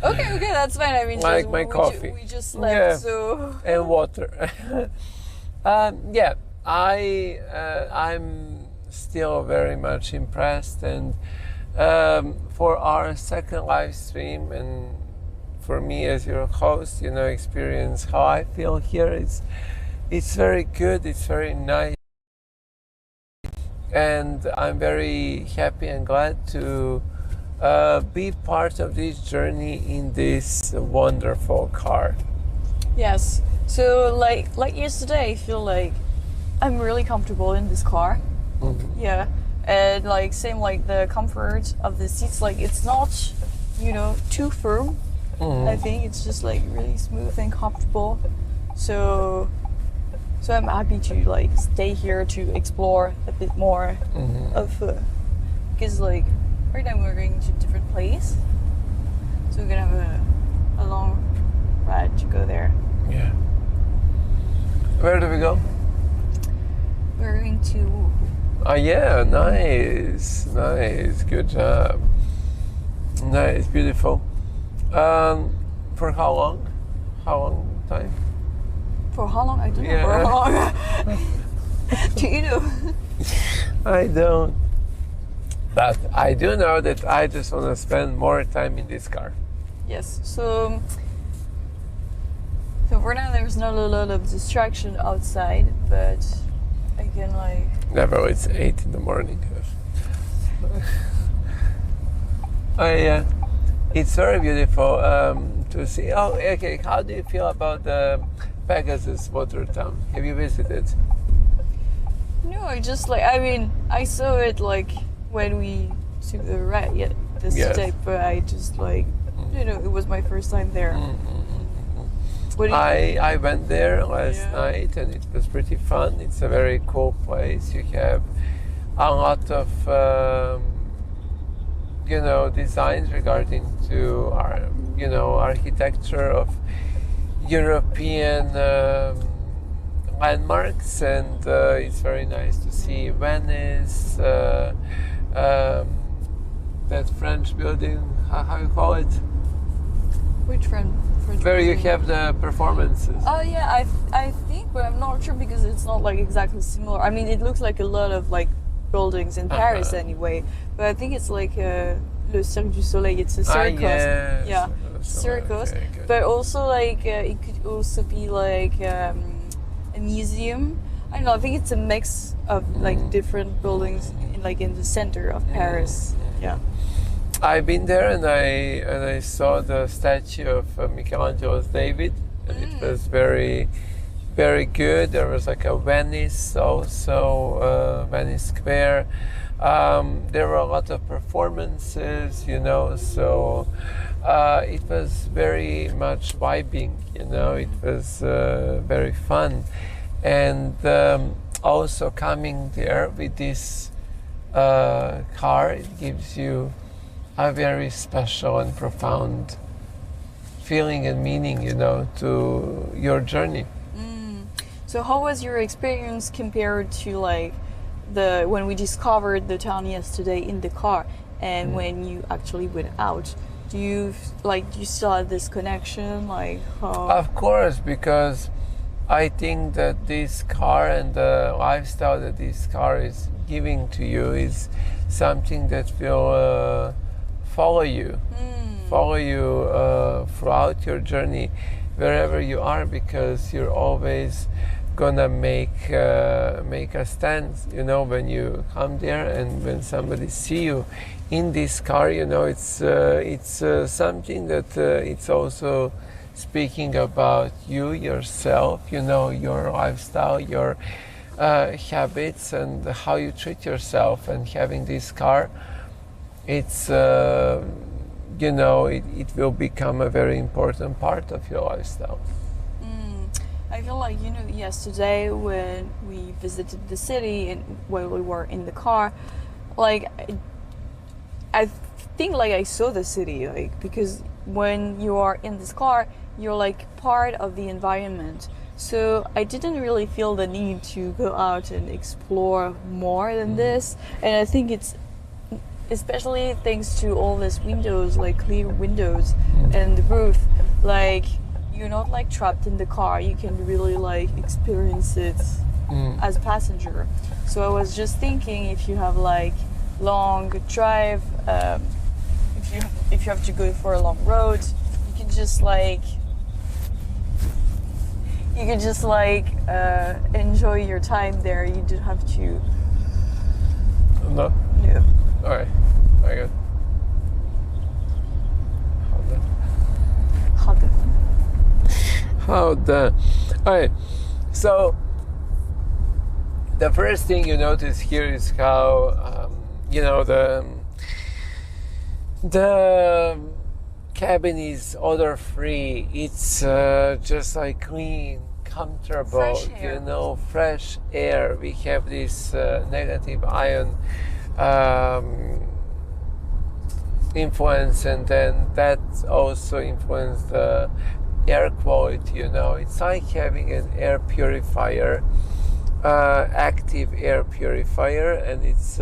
Okay, that's fine. I mean, like my coffee. We just left, so and water. I'm still very much impressed, and for our second live stream, and for me as your host, experience how I feel here. It's very good. It's very nice, and I'm very happy and glad to be part of this journey in this wonderful car. Yes. So like yesterday, I feel like I'm really comfortable in this car. Mm-hmm. Yeah. And like same like the comfort of the seats, like it's not, too firm. Mm-hmm. I think it's just like really smooth and comfortable. So I'm happy to like stay here to explore a bit more of because like right now we're going to a different place, so we're gonna have a long ride to go there. Yeah. Where do we go? We're going to. Oh yeah, nice. Good job. Nice, beautiful. For how long? How long time? For how long? I don't know. For how long? Do you know? I don't. But I do know that I just want to spend more time in this car. Yes. So for now, there's not a lot of distraction outside, but I can like. Never. It's 8 in the morning. Oh yeah, it's very beautiful to see. Oh, okay. How do you feel about the Pegasus Water Town? Have you visited? No, I just like. I mean, I saw it like when we took the ride yesterday, but I just like, it was my first time there. I went there last night, and it was pretty fun. It's a very cool place. You have a lot of designs regarding to our architecture of European landmarks, and it's very nice to see Venice, that French building, how you call it? Which French where building? you have the performances. Oh yeah, I think, but I'm not sure because it's not like exactly similar. I mean, it looks like a lot of like buildings in Paris anyway. But I think it's like Le Cirque du Soleil. It's a circus. Yes. Yeah, circus. Okay, but also like it could also be like a museum. I don't know. I think it's a mix of like different buildings in the center of Paris. Yeah. I've been there and I saw the statue of Michelangelo's David, and it was very, very good. There was like a Venice also, Venice Square. There were a lot of performances, you know, so it was very much vibing, you know, it was very fun. And also coming there with this car, it gives you a very special and profound feeling and meaning, you know, to your journey. So how was your experience compared to like when we discovered the town yesterday in the car and when you actually went out? Do you still have this connection? Like how? Of course, because I think that this car and the lifestyle that this car is giving to you is something that will follow you throughout your journey, wherever you are, because you're always gonna make a stand, you know, when you come there and when somebody see you in this car, you know, it's something that it's also speaking about you yourself, you know, your lifestyle, your habits, and how you treat yourself. And having this car, it's you know, it will become a very important part of your lifestyle. I feel like, you know, yesterday when we visited the city and when we were in the car, like I think like I saw the city, like, because when you are in this car, you're like part of the environment. So I didn't really feel the need to go out and explore more than this. And I think it's especially thanks to all these windows, like clear windows and the roof, like you're not like trapped in the car. You can really like experience it as a passenger. So I was just thinking, if you have like long drive, if you have to go for a long road, you can just like enjoy your time there. You don't have to. No. Yeah. All right. Very good. How the? All right. So the first thing you notice here is how you know the cabin is odor free. It's just like clean, comfortable, you know, fresh air. We have this negative ion influence, and then that also influenced the air quality, you know. It's like having an air purifier, active air purifier, and it's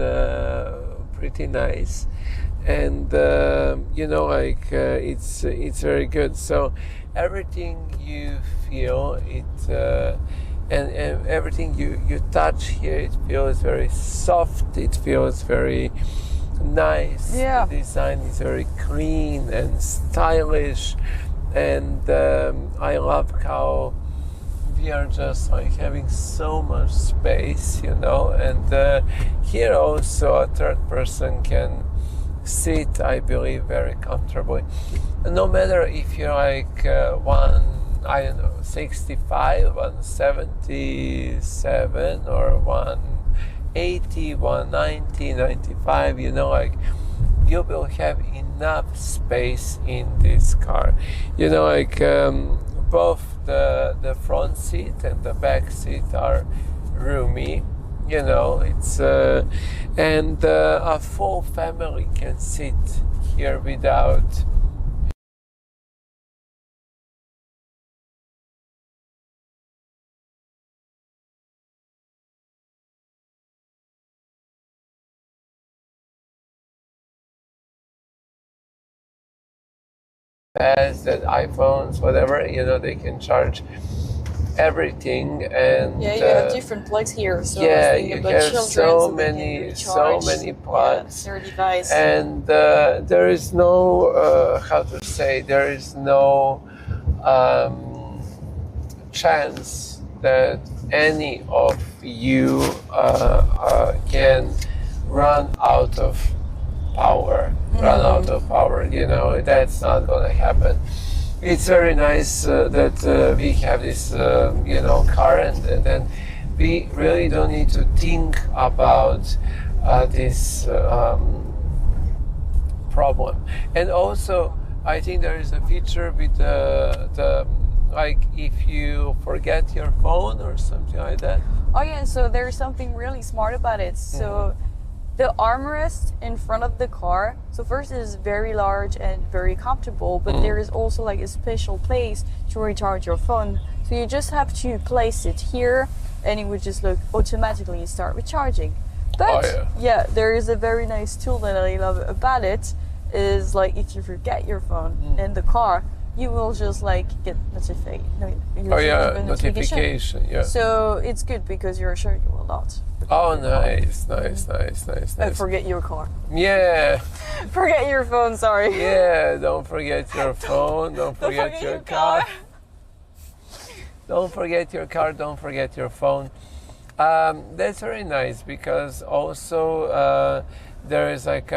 pretty nice. And you know, like it's very good. So everything you feel, and everything you touch here, it feels very soft. It feels very nice. Yeah. The design is very clean and stylish, and I love how we are just like having so much space, you know. And here also a third person can sit, I believe, very comfortably. And no matter if you're like 165, 177, or 180, 190, 95, you know, like you will have enough space in this car. You know, like both the front seat and the back seat are roomy. You know, it's and a full family can sit here without pads, that iPhones, whatever, you know, they can charge everything. And yeah, you have different plugs here. So I was thinking you about have children, so they can many recharge, plugs. their device. And there is no there is no chance that any of you can run out of power. You know, that's not going to happen. It's very nice that we have this you know, car, and then we really don't need to think about this problem. And also, I think there is a feature with the like, if you forget your phone or something like that. Oh yeah, so there's something really smart about it. So the armrest in front of the car, so first it is very large and very comfortable, but there is also like a special place to recharge your phone. So you just have to place it here and it would just look automatically start recharging. But yeah, there is a very nice tool that I love about it, is like if you forget your phone in the car, you will just like get notification. Notification. Yeah. So it's good because you're sure you will not. Oh, nice. Forget your car. Yeah. Forget your phone. Sorry. Yeah. Don't forget your phone. Don't forget your car. Don't forget your car. Don't forget your phone. That's very nice because also there is like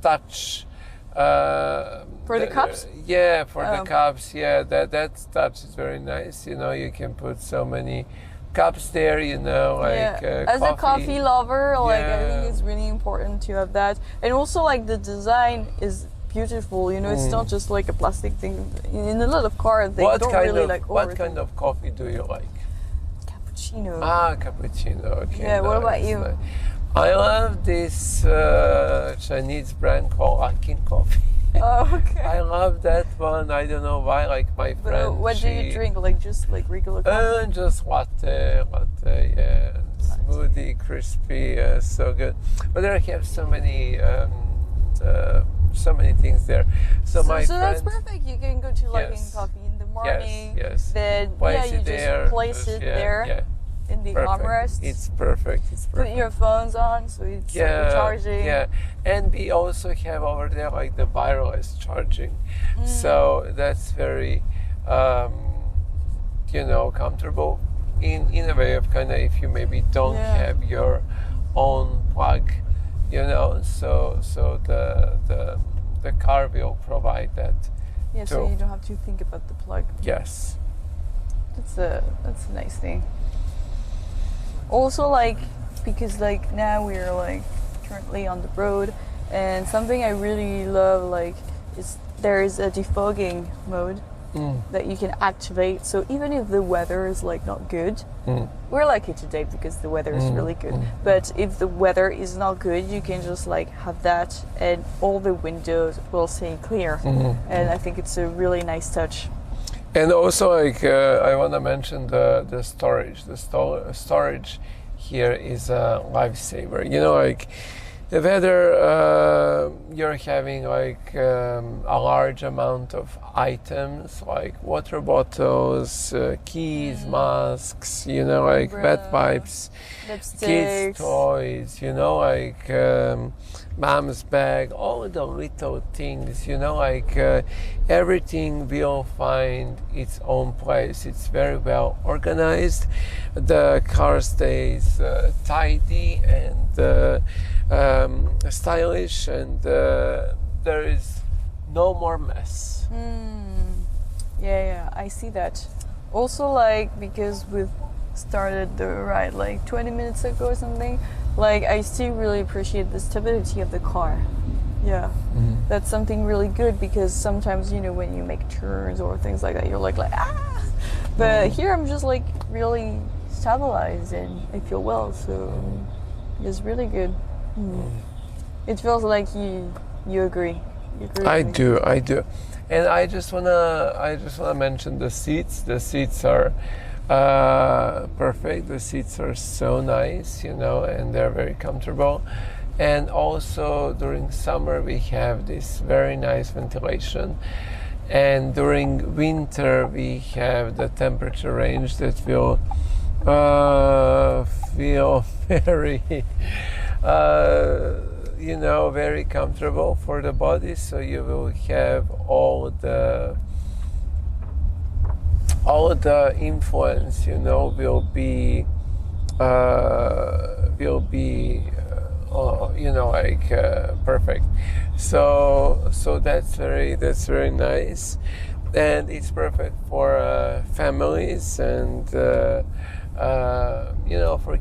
touch. For the cups? Yeah, for the cups. Yeah, that touch is very nice. You know, you can put so many cups there. You know, like as coffee. a coffee lover, like I think it's really important to have that. And also, like the design is beautiful. You know, it's not just like a plastic thing. In a lot of cars, they don't really like. What kind of coffee do you like? Cappuccino. Ah, cappuccino. Okay. Yeah. What about you? Nice. I love this Chinese brand called Akin Coffee. Oh, okay. I love that one. I don't know why. Like my friend. What do you drink? Like just like regular coffee? Just latte, yeah. Smoothie, crispy, so good. But there I have so many things there. So my so friend, that's perfect. You can go to like coffee in the morning. Yes. Then you just place it there. Yeah. In the Perfect. armrest. It's perfect. Put your phones on so it's charging. Yeah, and we also have over there like the wireless charging. So that's very, you know, comfortable in a way of kind of if you maybe don't have your own plug, you know. So the car will provide that. Yeah, so you don't have to think about the plug. Yes. That's a nice thing. Also, like, because like now we're like currently on the road, and something I really love like is there is a defogging mode that you can activate. So even if the weather is like not good, we're lucky today because the weather is really good. But if the weather is not good, you can just like have that, and all the windows will stay clear. And I think it's a really nice touch. And also, like, I want to mention the storage. The storage here is a lifesaver. You know, like, whether you're having like a large amount of items, like water bottles, keys, masks, you know, like wet wipes, kids' toys, you know, like mom's bag, all the little things, you know, like everything will find its own place. It's very well organized. The car stays tidy and stylish, and there is no more mess. Yeah, I see that. Also, like, because we've started the ride like 20 minutes ago or something, like I still really appreciate the stability of the car. Yeah, that's something really good, because sometimes, you know, when you make turns or things like that, you're like ah, but here I'm just like really stabilized and I feel well, so it's really good. It feels like you agree. I do, and I just wanna mention the seats. The seats are perfect. The seats are so nice, you know, and they're very comfortable. And also during summer we have this very nice ventilation, And during winter, we have the temperature range that will feel very, very comfortable for the body. So you will have all the influence, will be perfect. So that's very nice, and it's perfect for families and for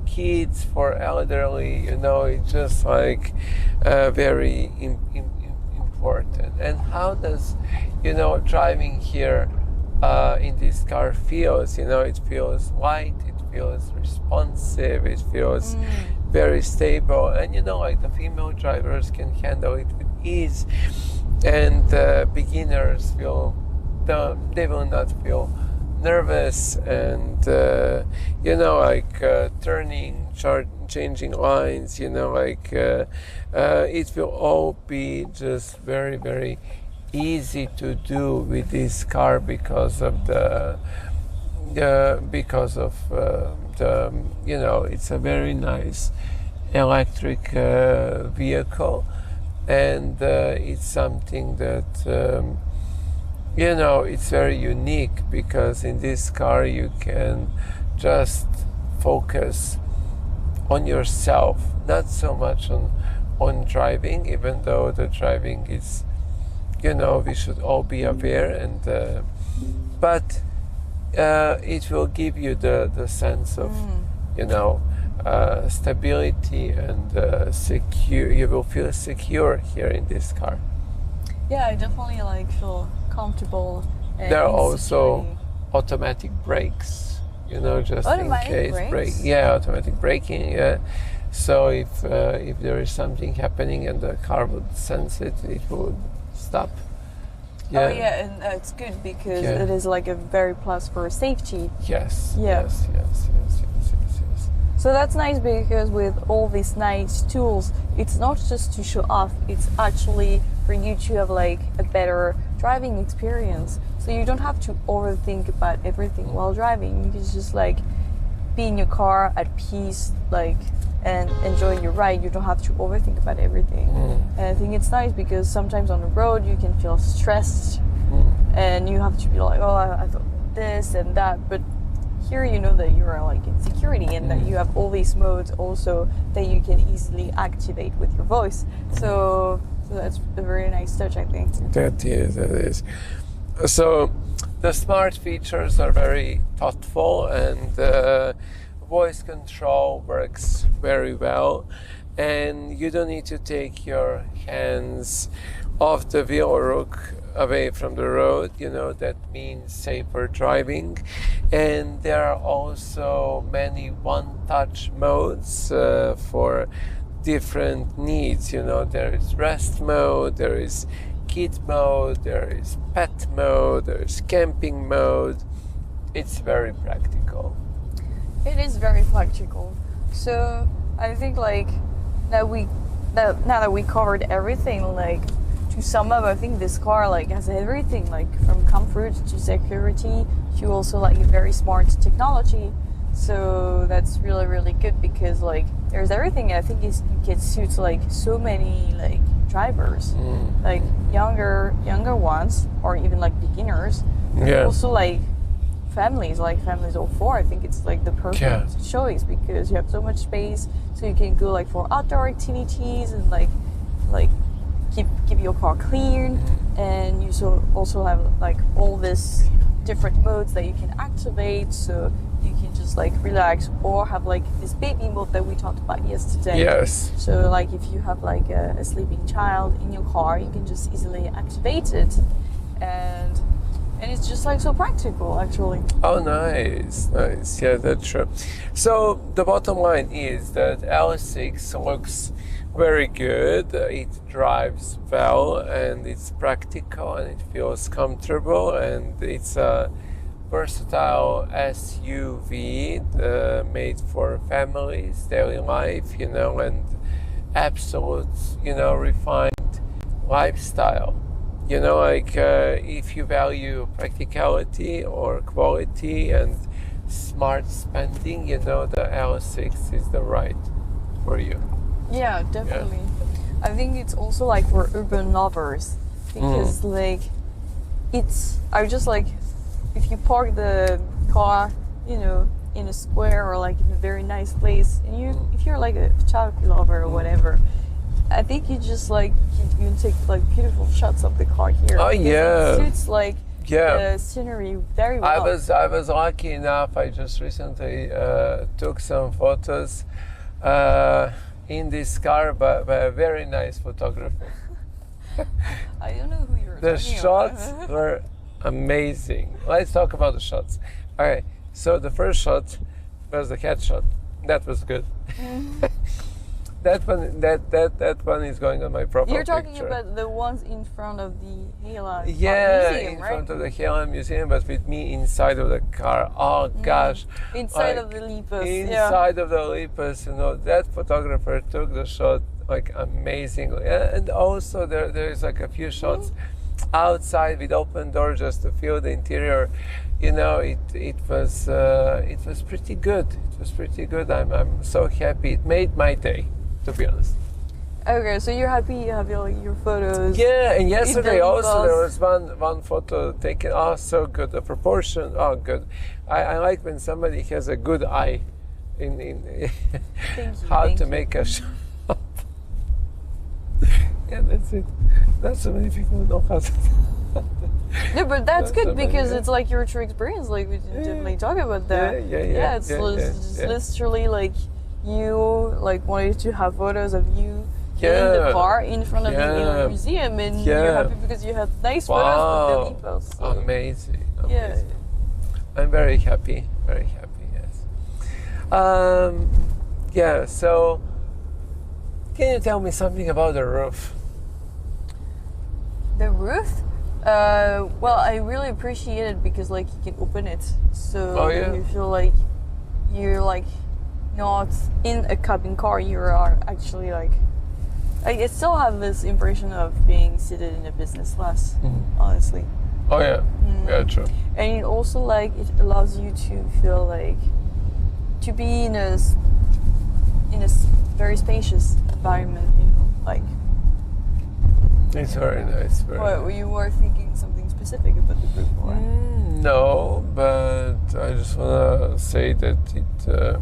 kids, for elderly. It's just like very important. And how does driving here in this car feels? It feels light, it feels responsive, it feels very stable, and the female drivers can handle it with ease, and beginners they will not feel nervous, and turning, changing lines, it will all be just very, very easy to do with this car because of it's a very nice electric vehicle, and it's something that it's very unique, because in this car you can just focus on yourself, not so much on driving, even though the driving is, we should all be aware, and but it will give you the sense of stability and secure. You will feel secure here in this car. Yeah, I definitely feel comfortable. There are also automatic brakes, just automatic in case. brakes? Automatic braking. Yeah. So if there is something happening and the car would sense it, it would stop. Yeah. Oh yeah, and it's good because it is a very plus for safety. Yes. Yeah. Yes. So that's nice, because with all these nice tools, it's not just to show off, it's actually for you to have a better driving experience. So you don't have to overthink about everything while driving. You can just be in your car at peace, and enjoy your ride. You don't have to overthink about everything. And I think it's nice, because sometimes on the road you can feel stressed, and you have to be I thought this and that, but here that you're in security, and that you have all these modes also that you can easily activate with your voice. So that's a very nice touch, I think. That is. So the smart features are very thoughtful, and voice control works very well, and you don't need to take your hands off the wheel or look away from the road. That means safer driving. And there are also many one-touch modes for different needs. There is rest mode, there is kid mode, there is pet mode, there is camping mode. It's very practical. It is very practical. So I think now that we covered everything, to sum up, I think this car has everything, from comfort to security to also a very smart technology. So that's really, really good, because there's everything. I think it can suit so many drivers, younger ones, or even beginners. Yeah. Also families of 4. I think it's the perfect choice, because you have so much space, so you can go for outdoor activities and keep your car clean, and you also have all this different modes that you can activate, so you can just relax, or have this baby mode that we talked about yesterday. Yes. So if you have a sleeping child in your car, you can just easily activate it, and it's just so practical, actually. Oh, nice. Yeah, that's true. So the bottom line is that L6 looks very good. It drives well, and it's practical, and it feels comfortable, and it's a versatile SUV made for families, daily life, and absolute, refined lifestyle. You know, like if you value practicality or quality and smart spending, you know, the L6 is the right for you. Yeah, definitely. Yeah. I think it's also like for urban lovers because like I just like if you park the car, you know, in a square or like in a very nice place, and if you're like a photography lover or whatever, I think you just like you can take like beautiful shots of the car here. Oh yeah, it suits like the scenery very well. I was lucky enough. I just recently took some photos in this car by a very nice photographer. I don't know who you're The talking shots about. were amazing. Let's talk about the shots. All right. So the first shot was the cat shot. That was good. That one is going on my profile You're talking picture. about the ones in front of the Hela Museum, in front of the Hela Museum, but with me inside of the car. Oh gosh. Inside of the LEPAS. Inside of the LEPAS, you know, that photographer took the shot like amazingly. And also there is like a few shots outside with open doors just to feel the interior. You know, it was pretty good. It was pretty good. I'm so happy. It made my day, to be honest. Okay, so you're happy you have your photos. Yeah, and yesterday also there was one photo taken. Oh, so good. The proportion. Oh, good. I like when somebody has a good eye in how to make a shot. Yeah, that's it. Not so many people know how to. No, but that's good because it's like your true experience. Like we didn't definitely talk about that. Yeah. It's literally like you like wanted to have photos of you in the car in front of the museum, and you're happy because you had nice photos with the LEPAS. So. Amazing. Yeah. I'm very happy. Very happy. Yes. So, can you tell me something about the roof? The roof? Well, I really appreciate it because like you can open it, so you feel like you're like not in a cabin car. You are actually like I still have this impression of being seated in a business class, honestly. Oh yeah, yeah, true. And it also like it allows you to feel like to be in a very spacious environment, you know, like. It's very nice. What, you were thinking something specific about the group, or? No, but I just want to say that it,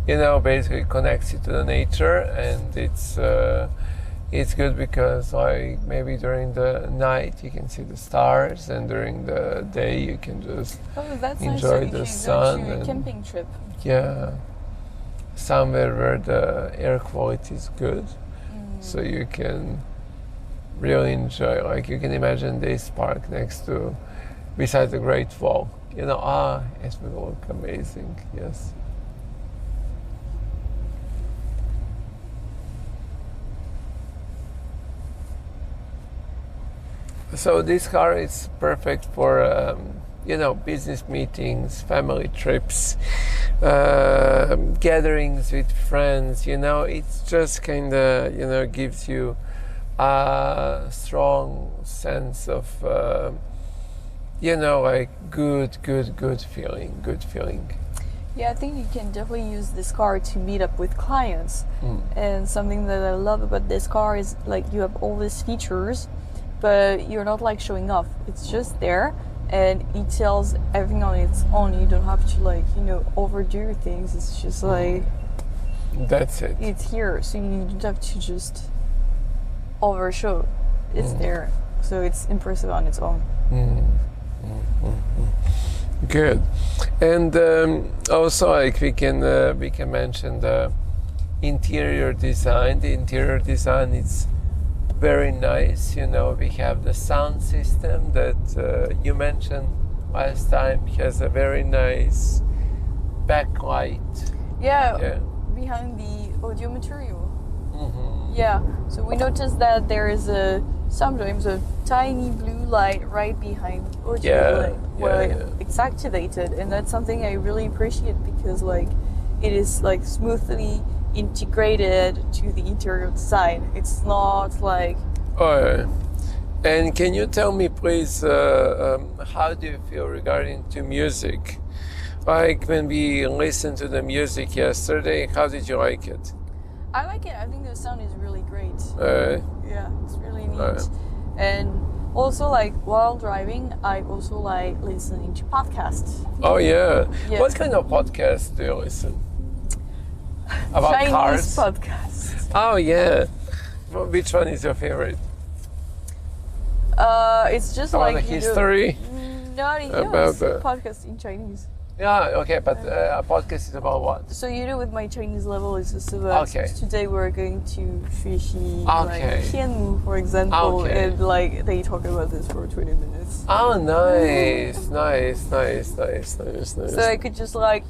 you know, basically connects you to the nature, and it's good because like maybe during the night you can see the stars, and during the day you can just enjoy the sun. Go to a camping trip. Yeah, somewhere where the air quality is good, so you can really enjoy. Like you can imagine this park beside the Great Wall. You know, it will look amazing. Yes. So this car is perfect for you know, business meetings, family trips, gatherings with friends. You know, it's just kind of, you know, gives you a strong sense of, you know, like good feeling. Yeah, I think you can definitely use this car to meet up with clients. And something that I love about this car is like you have all these features, but you're not like showing off. It's just there, and it tells everything on its own. You don't have to like, you know, overdo things. It's just like that's it. It's here, so you don't have to just overshow. It's there, so it's impressive on its own. Good. And also, like we can mention the interior design. The interior design is very nice. You know, we have the sound system that you mentioned last time. Has a very nice backlight. Yeah. Behind the audio material. Yeah, so we noticed that there is sometimes a tiny blue light right behind audio it's activated, and that's something I really appreciate because like it is like smoothly integrated to the interior design. It's not like And can you tell me, please, how do you feel regarding to music? Like when we listened to the music yesterday, how did you like it? I like it. I think the sound is really great. Yeah, it's really neat. And also, like while driving, I also like listening to podcasts. Oh yeah. What kind of podcasts do you listen? About Chinese cars? podcasts. Oh yeah. Well, which one is your favorite? It's just about like the history. About the podcast in Chinese. Yeah, okay, but a podcast is about what? So with my Chinese level, it's just about today we're going to 学习 like 天母, for example, and like they talk about this for 20 minutes. Oh, nice, nice. So I could just like,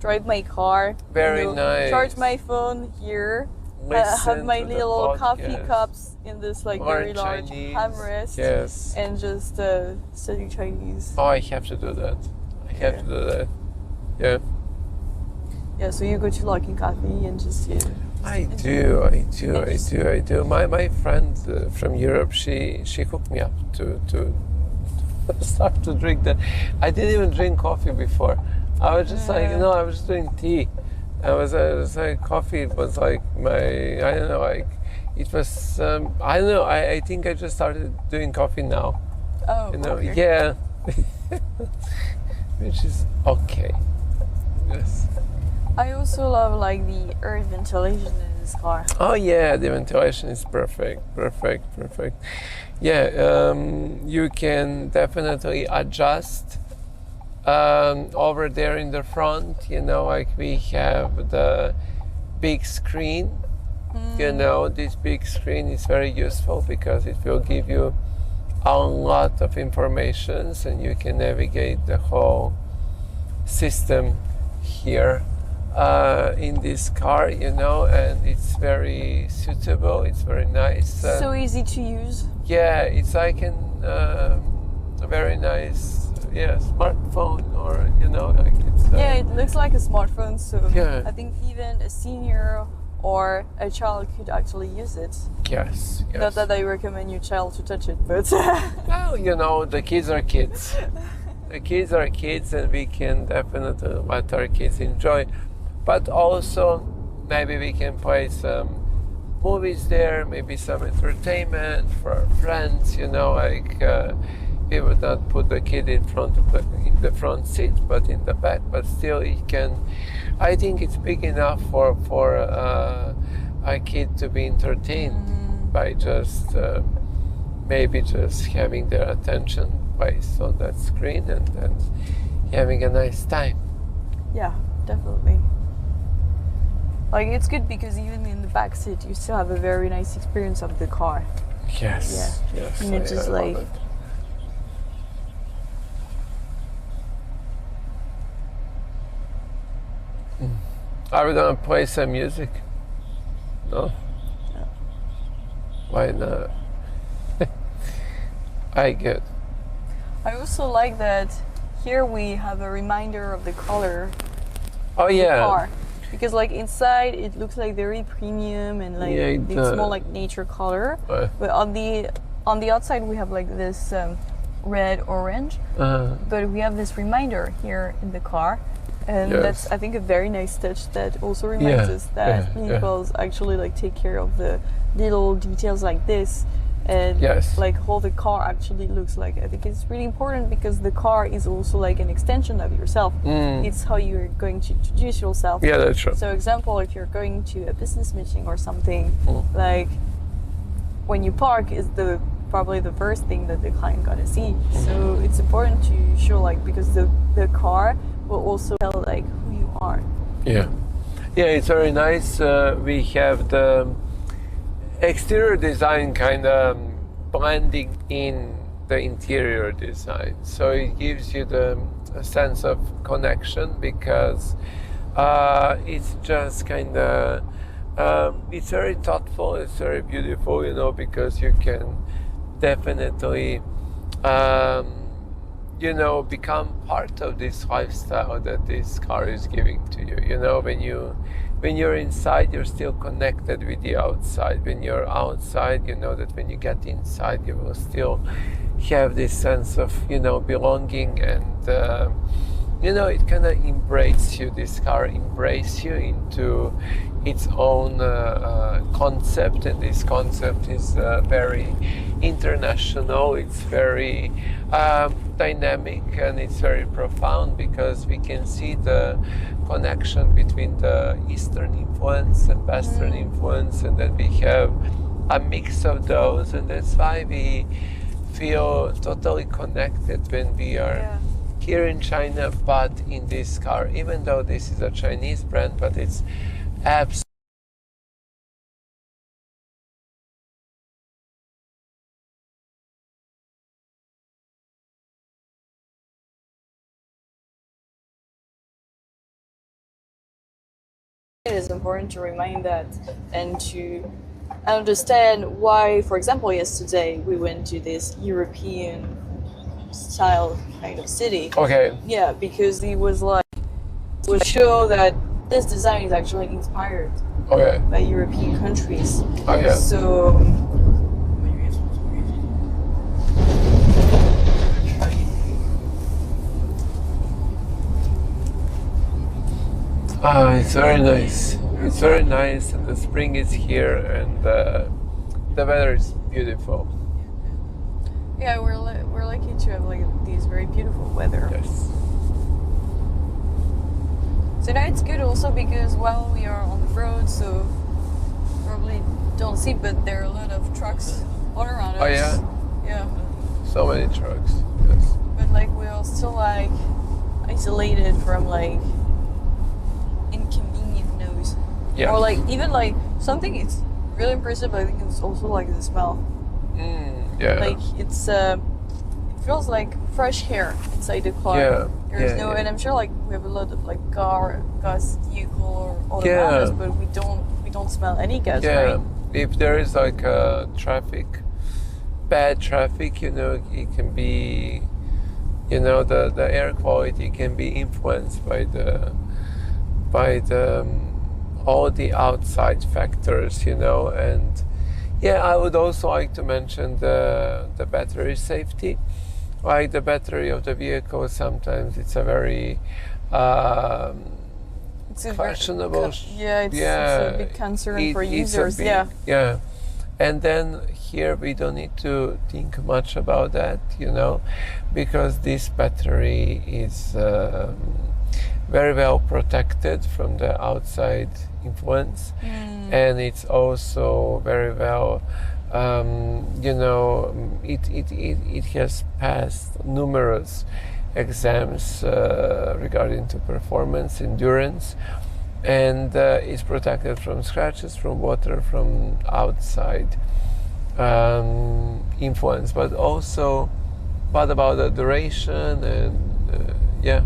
drive my car. Very nice. Charge my phone here. Have my little coffee cups in this like very large armrest. Yes. And just study Chinese. Oh, I have to do that. Have to do that. Yeah. Yeah, so you go to Luckin Coffee and just I do. My friend from Europe, she hooked me up to start to drink that. I didn't even drink coffee before. I was just I was doing tea. I was like coffee was like it was I think I just started doing coffee now. Oh, okay. Yeah. Which is okay. Yes. I also love like the air ventilation in this car. Oh yeah, the ventilation is perfect. Yeah, you can definitely adjust over there in the front. Like we have the big screen. This big screen is very useful because it will give you a lot of information and you can navigate the whole system here in this car, and it's very suitable, it's very nice. So easy to use. Yeah, it's like a very nice smartphone or, like it's... it looks like a smartphone, so yeah. I think even a senior or a child could actually use it. Yes. Not that I recommend your child to touch it, but... Well, the kids are kids. The kids are kids and we can definitely let our kids enjoy. But also, maybe we can play some movies there, maybe some entertainment for our friends, we would not put the kid in the front seat, but in the back, but still I think it's big enough for a kid to be entertained by just maybe just having their attention placed on that screen and having a nice time. Yeah, definitely. Like it's good because even in the back seat you still have a very nice experience of the car. Yes. Yeah. Yes. And it's just like Are we gonna play some music? No? No. Why not? Good. I also like that here we have a reminder of the color of the car. Because like inside it looks like very premium and like it's more like nature color. But on the outside we have like this red orange. But we have this reminder here in the car. And that's, I think, a very nice touch that also reminds us that vehicles actually like take care of the little details like this, and like how the car actually looks like. I think it's really important because the car is also like an extension of yourself. It's how you're going to introduce yourself. Yeah, that's true. So, example, if you're going to a business meeting or something, like when you park is probably the first thing that the client gonna see. So it's important to show because the car will also tell like who you are. Yeah, it's very nice. We have the exterior design kind of blending in the interior design, so it gives you a sense of connection because it's just kind of it's very thoughtful, it's very beautiful, because you can definitely become part of this lifestyle that this car is giving to you. When you when you're inside, you're still connected with the outside. When you're outside, you know that when you get inside, you will still have this sense of, you know, belonging, and you know, it kind of embraces you. This car embraces you into its own concept, and this concept is very international. It's very dynamic, and it's very profound, because we can see the connection between the Eastern influence and Western influence, and then we have a mix of those, and that's why we feel totally connected when we are here in China, but in this car, even though this is a Chinese brand, but it's absolutely It is important to remind that and to understand why, for example, yesterday we went to this European style kind of city. okay. Yeah, because it was like, would show that this design is actually inspired Okay. by European countries. Okay. So It's very nice. It's very nice, and the spring is here, and the weather is beautiful. yeah, we're lucky to have like these very beautiful weather. Yes. So now it's good also because while we are on the road, so probably don't see, but there are a lot of trucks all around us. Oh yeah? Yeah. So many trucks. Yes. But like we're still like isolated from like inconvenient noise. Yeah. Or like even like something it's really impressive, I think it's also like the smell. Yeah. Like it's it feels like fresh air inside the car. Yeah. There's Yeah, no, yeah. and I'm sure like we have a lot of like gas vehicle all Yeah. around us, but we don't smell any gas, Yeah. right? If there is like bad traffic, you know, it can be, you know, the air quality can be influenced by the all the outside factors, you know. And yeah, I would also like to mention the battery safety. Like the battery of the vehicle, sometimes it's a very It's a questionable. it's a big concern for it's a users. big- Yeah. Yeah. And then here we don't need to think much about that, you know, because this battery is very well protected from the outside influence, and it's also very well, you know, it has passed numerous exams regarding to performance, endurance, and is protected from scratches, from water, from outside influence, but also what about the duration and yeah.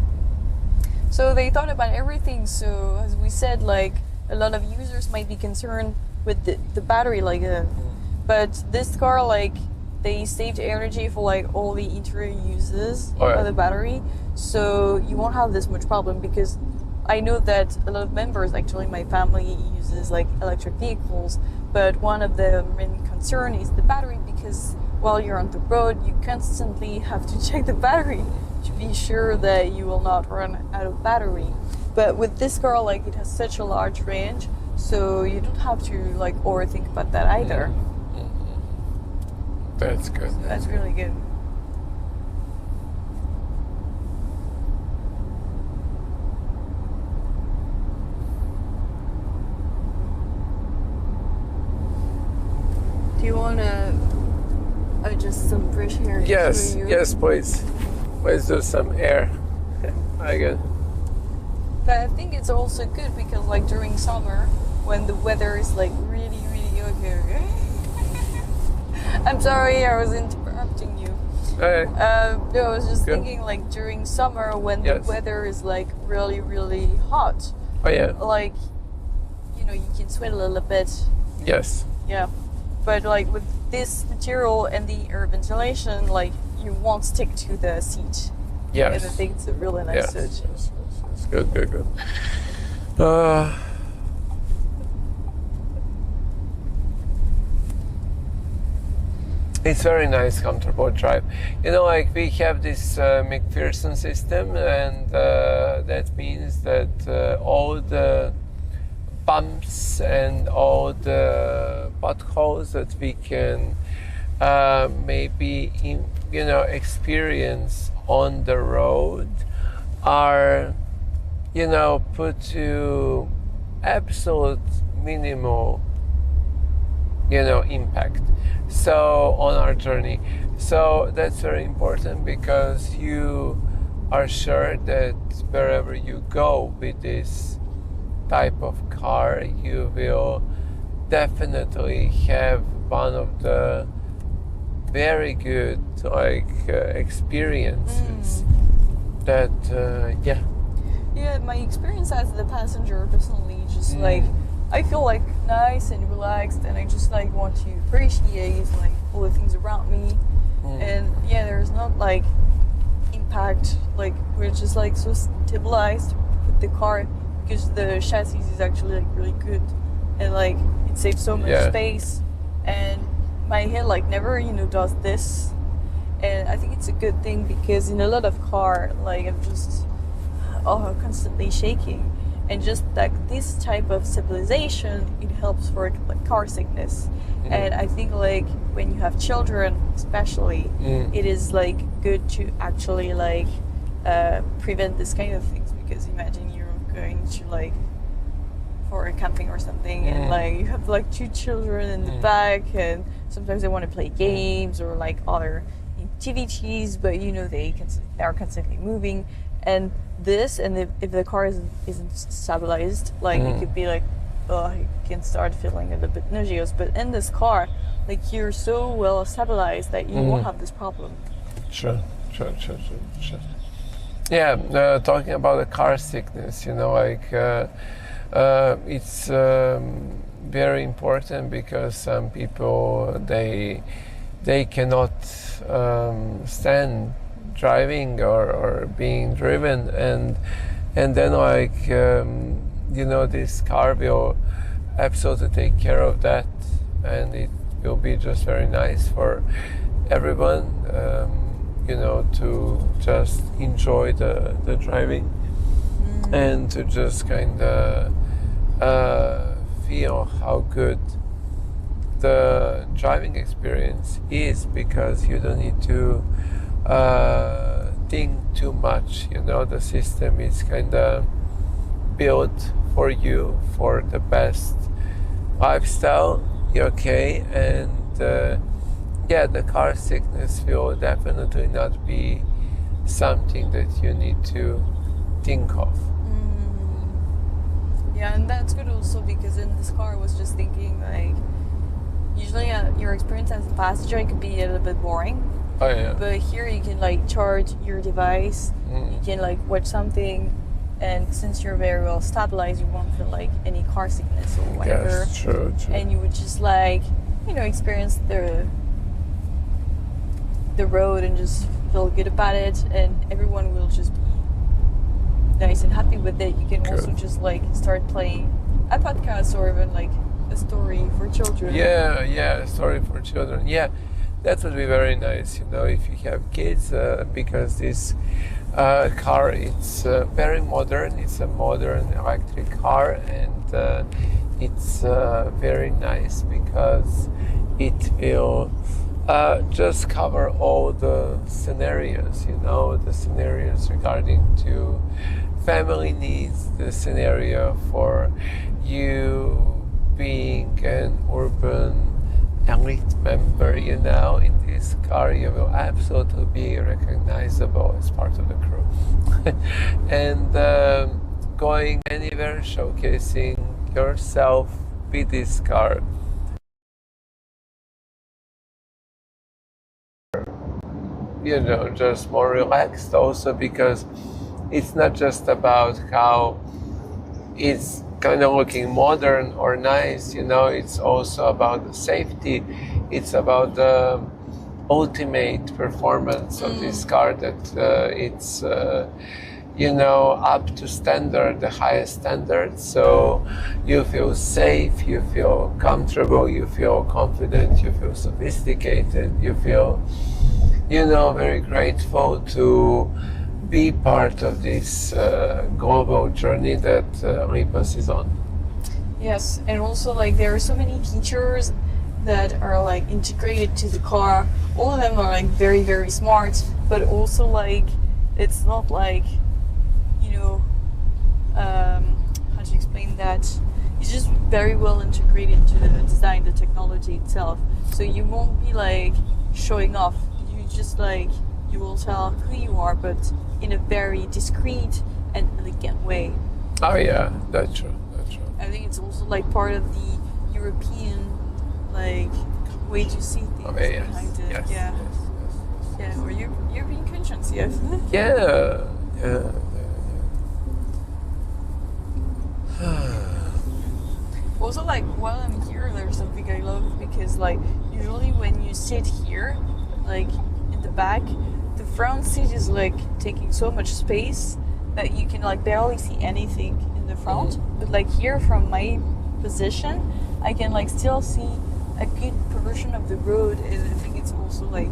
So they thought about everything. So as we said, like a lot of users might be concerned with the battery, like, but this car, like, they saved energy for like all the interior uses of the battery. So you won't have this much problem, because I know that a lot of members, actually my family, uses like electric vehicles, but one of the main concern is the battery, because while you're on the road, you constantly have to check the battery to be sure that you will not run out of battery. But with this car, like, it has such a large range, so you don't have to like overthink about that either. That's good. That's really good. Do you want to adjust some fresh air? Yes, for you? yes, please. Let's do some air. I get. But I think it's also good because, like, during summer, when the weather is like really, really okay. I'm sorry, I was interrupting you. No, I was just thinking, like, during summer when the weather is like really, really hot. Oh yeah. Like, you know, you can sweat a little bit. Yes. Yeah. But like with this material and the air ventilation, like, you won't stick to the seat. Yes. And I think it's a really nice touch. Yes. Good. It's very nice, comfortable drive. Like we have this McPherson system, and that means that all the bumps and all the potholes that we can maybe experience on the road are put to absolute minimal impact on our journey. So that's very important, because you are sure that wherever you go with this type of car, you will definitely have one of the very good experiences that my experience as the passenger personally just I feel nice and relaxed, and I just want to appreciate all the things around me. And there's not impact, we're just so stabilized with the car, because the chassis is actually really good, and it saves so much space, and my head never does this. And I think it's a good thing, because in a lot of car I'm just constantly shaking. And just this type of stabilization, it helps for car sickness. And I think when you have children especially, it is good to actually prevent this kind of things, because imagine you're going to for a camping or something, and you have two children in the back, and sometimes they want to play games or other activities, but they are constantly moving. And if the car isn't stabilized, it could be you can start feeling a little bit nauseous. But in this car, you're so well stabilized that you won't have this problem. Sure. Yeah, talking about the car sickness, it's very important, because some people they cannot stand driving or being driven, and then this car will absolutely take care of that, and it will be just very nice for everyone to just enjoy the driving, and to just feel how good the driving experience is, because you don't need to think too much. The system is built for you for the best lifestyle. Okay, and the car sickness will definitely not be something that you need to think of. Yeah, and that's good also, because in this car I was just thinking usually your experience as a passenger, it could be a little bit boring. Oh, yeah. But here you can charge your device, you can watch something, and since you're very well stabilized, you won't feel any car sickness or whatever. Yes, true. And you would just experience the road and just feel good about it, and everyone will just be nice and happy with it. You can also just start playing a podcast, or even a story for children. Yeah, story for children. Yeah. That would be very nice, if you have kids, because this car, it's very modern. It's a modern electric car, and it's very nice, because it will just cover all the scenarios, the scenarios regarding to family needs, the scenario for you being an urban elite member, in this car you will absolutely be recognizable as part of the crew. And going anywhere, showcasing yourself with this car. Just more relaxed also, because it's not just about how it's looking modern or nice, it's also about the safety. It's about the ultimate performance of this car, that it's up to standard, the highest standard. So you feel safe, you feel comfortable, you feel confident, you feel sophisticated, you feel, very grateful to be part of this global journey that LEPAS is on. Yes, and also like there are so many features that are like integrated to the car. All of them are like very, very smart, but also like it's not like, how to explain that? It's just very well integrated to the design, the technology itself. So you won't be like showing off. You just like, you will tell who you are, but in a very discreet and elegant way. Oh yeah, that's true. I think it's also like part of the European like way to see things behind it. Yes, yeah. Yes. Yeah, or European conscience, yes. Yeah. Also, like while I'm here, there's something I love because, like, usually when you sit here, like in the back, the front seat is like taking so much space that you can like barely see anything in the front. But like here, from my position, I can like still see a good portion of the road, and I think it's also like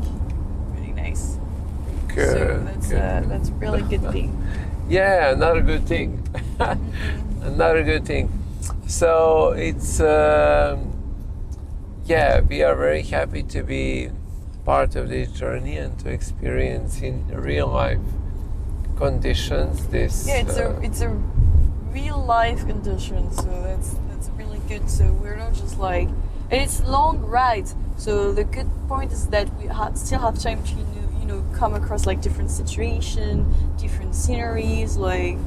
really nice. Good. So that's a really good thing. Yeah, another good thing. Another good thing. So it's we are very happy to be part of this journey and to experience in real life conditions this. Yeah, it's a real life condition. So that's really good. So we're not just like, and it's long rides. So the good point is that we still have time to come across like different situations, different sceneries, like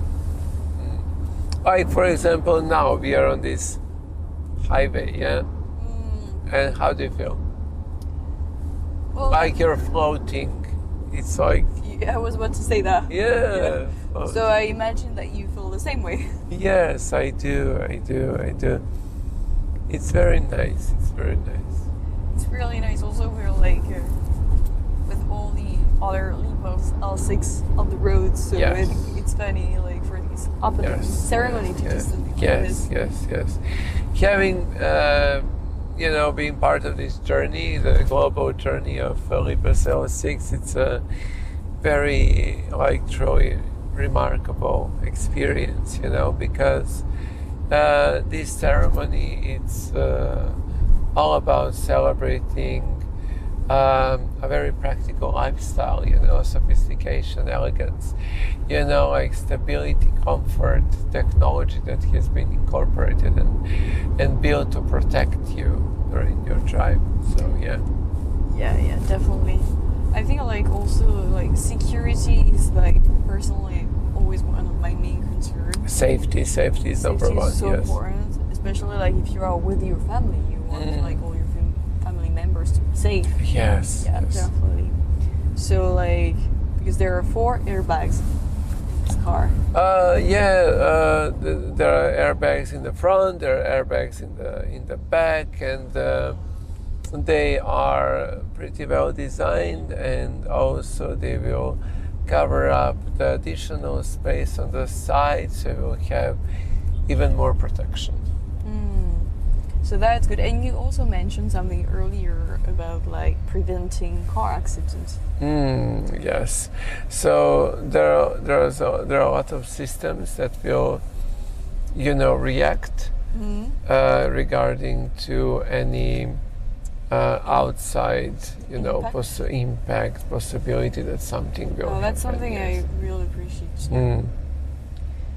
for example, now we are on this highway, yeah? And how do you feel? Well, like you're floating. It's like... I was about to say that. Yeah. So I imagine that you feel the same way. Yes, I do. It's very nice. It's really nice. Also, we're like with all the other LEPAS L6 on the road, so yes. it's funny, like for this opening ceremony to do something like this. Yes. Having, being part of this journey, the global journey of LEPAS L6, it's a very, truly remarkable experience, because this ceremony, it's all about celebrating a very practical lifestyle, sophistication, elegance, like stability, comfort, technology that has been incorporated and built to protect you during your drive. So yeah, definitely. I think also security is personally always one of my main concerns. Safety is number one. Safety is so yes. important, especially if you are with your family, you want all your family members to be safe. Yes. Yeah, definitely. So because there are 4 airbags in this car. There are airbags in the front, there are airbags in the back, and they are pretty well designed, and also they will cover up the additional space on the side, so you will have even more protection. So that's good. And you also mentioned something earlier about preventing car accidents. Yes. So there are a lot of systems that will, react regarding to any outside, impact possibility that something will. Oh, that's happen, something yes. I really appreciate.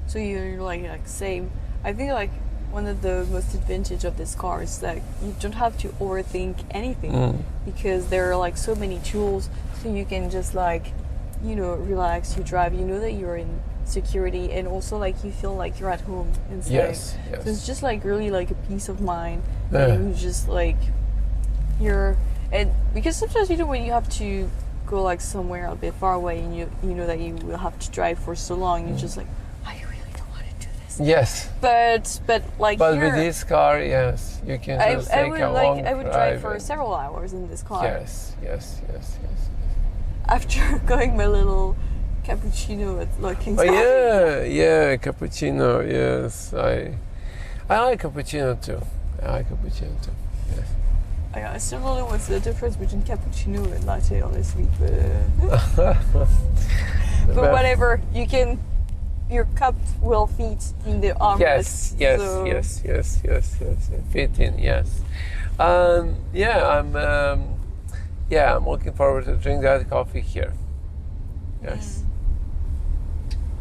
So you're same. I think one of the most advantage of this car is that you don't have to overthink anything because there are so many tools, so you can just relax, you drive, you know that you're in security, and also you feel like you're at home inside. Yes. So it's just really a peace of mind, and you just and because sometimes when you have to go somewhere a bit far away and you know that you will have to drive for so long, you're just I really don't want to do this. Yes. But here, with this car, yes, you can just take a long I would drive for several hours in this car. Yes. After going my little cappuccino at Lucky's. Oh yeah, cappuccino. Yes, I like cappuccino too. Yes. I still don't know what's the difference between cappuccino and latte, honestly. But, but whatever, your cup will fit in the armrest. Yes, so. yes. Fit in. Yes. I'm looking forward to drink that coffee here. Yes.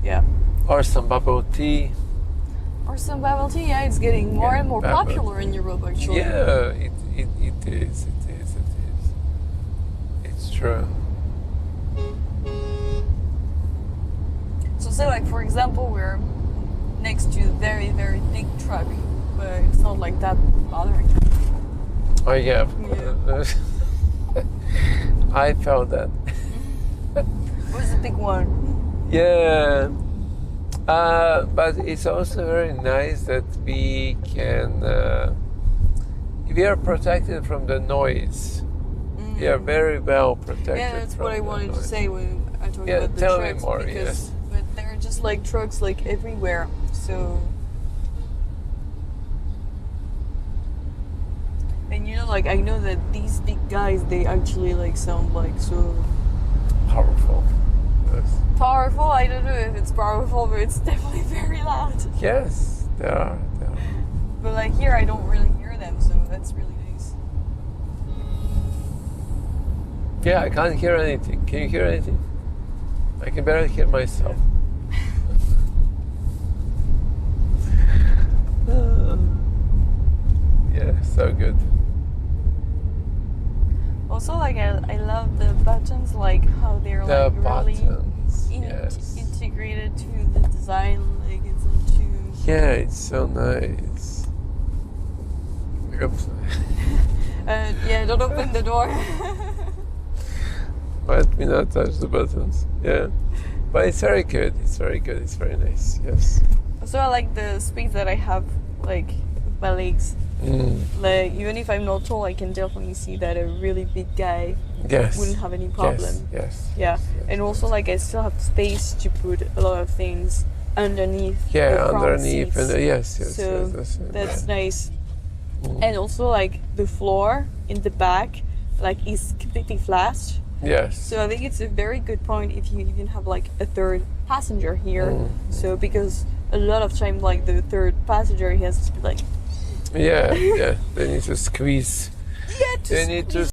Yeah. Or some bubble tea. Yeah, it's getting more and more popular in Europe, actually. Yeah, it is. It's true. So say like, for example, we're next to a very, very big truck, but it's not like that bothering. Oh yeah. I felt that. What's the big one? Yeah. But it's also very nice that we can, we are protected from the noise. We are very well protected. Yeah, that's what I wanted to say when I talked about the tell trucks. Me more, because, yes. But they're just like trucks like everywhere. So, and you know, like I know that these big guys, they actually like sound like so powerful. Yes. Powerful? I don't know if it's powerful, but it's definitely very loud. Yes, they are. But like here, I don't really hear them, so that's really nice. Yeah, I can't hear anything. Can you hear anything? I can barely hear myself. Yeah, so good. Also, like I love the buttons, like how they're the like buttons, really integrated to the design. Like it's not too. Yeah, it's so nice. Oops. Yeah, don't open the door. Let me not touch the buttons. Yeah, but it's very good. It's very nice. Yes. Also, I like the space that I have, like with my legs. Like even if I'm not tall, I can definitely see that a really big guy wouldn't have any problem. Yes. And also like I still have space to put a lot of things underneath. Yeah, the front underneath seats. and yes. So that's nice. And also like the floor in the back, like is completely flat. Yes. So I think it's a very good point if you even have like a third passenger here. So because a lot of time like the third passenger he has to be like. Yeah, they need to squeeze. They need to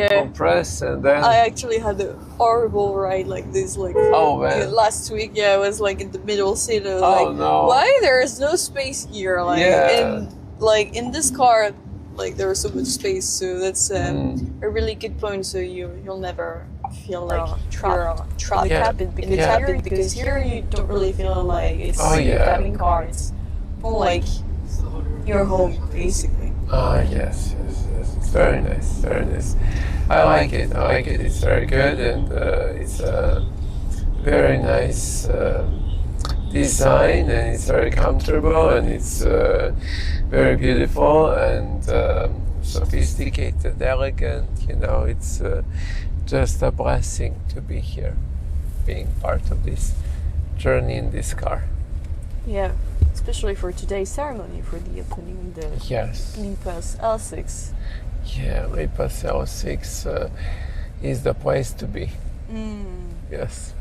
compress and then... I actually had a horrible ride like this, like last week. Yeah, I was like in the middle seat. I was no. Why there is no space here? Like, and like in this car, like there was so much space. So that's a really good point. So you'll never feel like trapped in the cabin because here you don't really feel like it's a cabin car. It's more like your home basically. Yes. It's very nice. I like it. It's very good and it's a very nice design and it's very comfortable and it's very beautiful and sophisticated, elegant. You know, it's just a blessing to be here, being part of this journey in this car. Yeah, especially for today's ceremony, for the opening of the LEPAS L6. Yeah, LEPAS L6 is the place to be. Yes.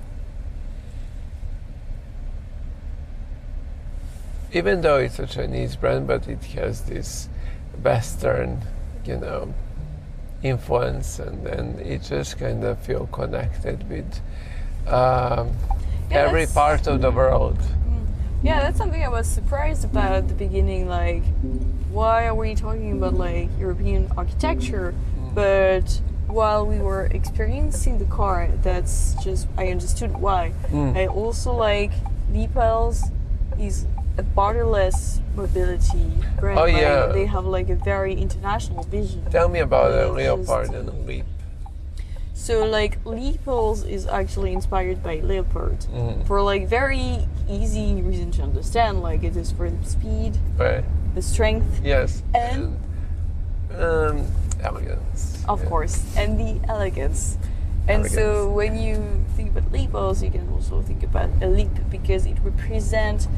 Even though it's a Chinese brand, but it has this Western, influence, and then it just kind of feel connected with every part of the world. Yeah, that's something I was surprised about at the beginning. Like, why are we talking about like European architecture? But while we were experiencing the car, I understood why. I also like LEPAS is a borderless mobility brand. Oh yeah. They have like a very international vision. Tell me about a leopard and a leap. So like LEPAS is actually inspired by leopard for like very easy reason to understand. Like it is for the speed, the strength. Yes. And elegance. Of course, and the elegance. And so when you think about LEPAS, you can also think about a leap, because it represents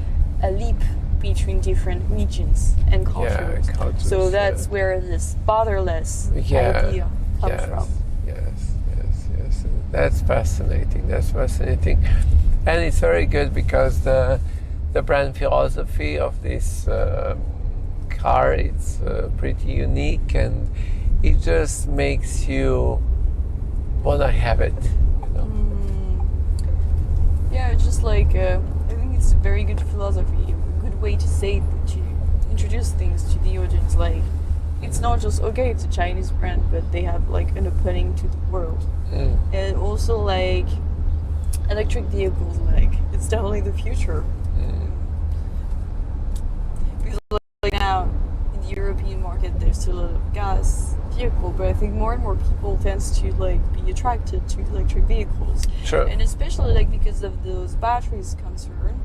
a leap between different regions and cultures. So that's where this borderless idea comes from. Yes. That's fascinating. And it's very good because the brand philosophy of this car, it's pretty unique, and it just makes you want to have it, you know. Yeah, just like I think it's a very good philosophy, a good way to say, to introduce things to the audience. Like, it's not just, okay, it's a Chinese brand, but they have like an opening to the world. And also like electric vehicles, like it's definitely the future. Because like now in the European market there's still a lot of gas vehicle, but I think more and more people tends to like be attracted to electric vehicles. Sure. And especially like because of those batteries concern,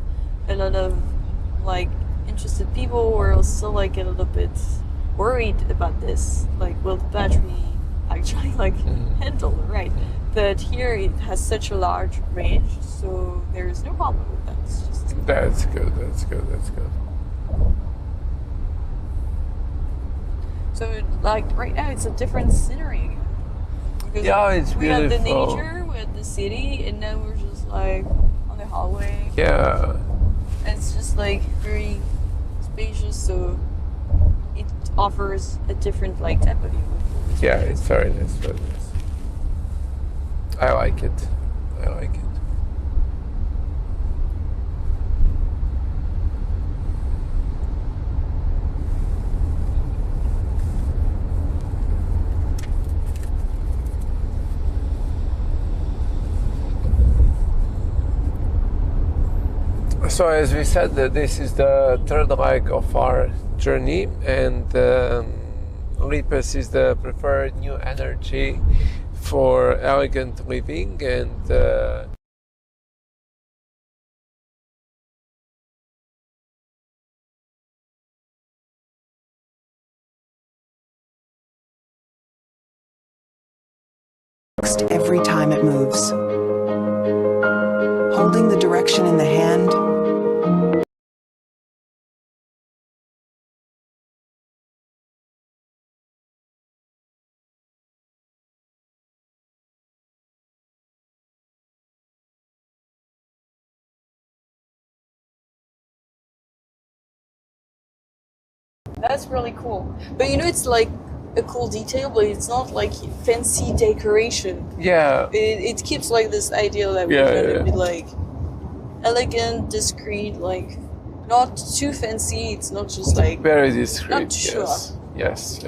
a lot of like interested people were also like a little bit worried about this. Like, will the battery actually like handle it, right? But here it has such a large range, so there is no problem with that. It's just That's good. So like right now it's a different scenery. Because it's we beautiful. had the nature, we had the city, and now we're just like on the hallway. Yeah. And it's just like very spacious, so it offers a different like type of view. Yeah, it's very nice. I like it. So as we said, this is the third leg of our journey, and LEPAS is the preferred new energy for elegant living, and every time it moves. Holding the direction in the hand, That's really cool. But you know, it's like a cool detail, but it's not like fancy decoration. yeah, It keeps like this idea that we're gonna be like elegant, discreet, like not too fancy. It's not just like very discreet. not too show off. Yes.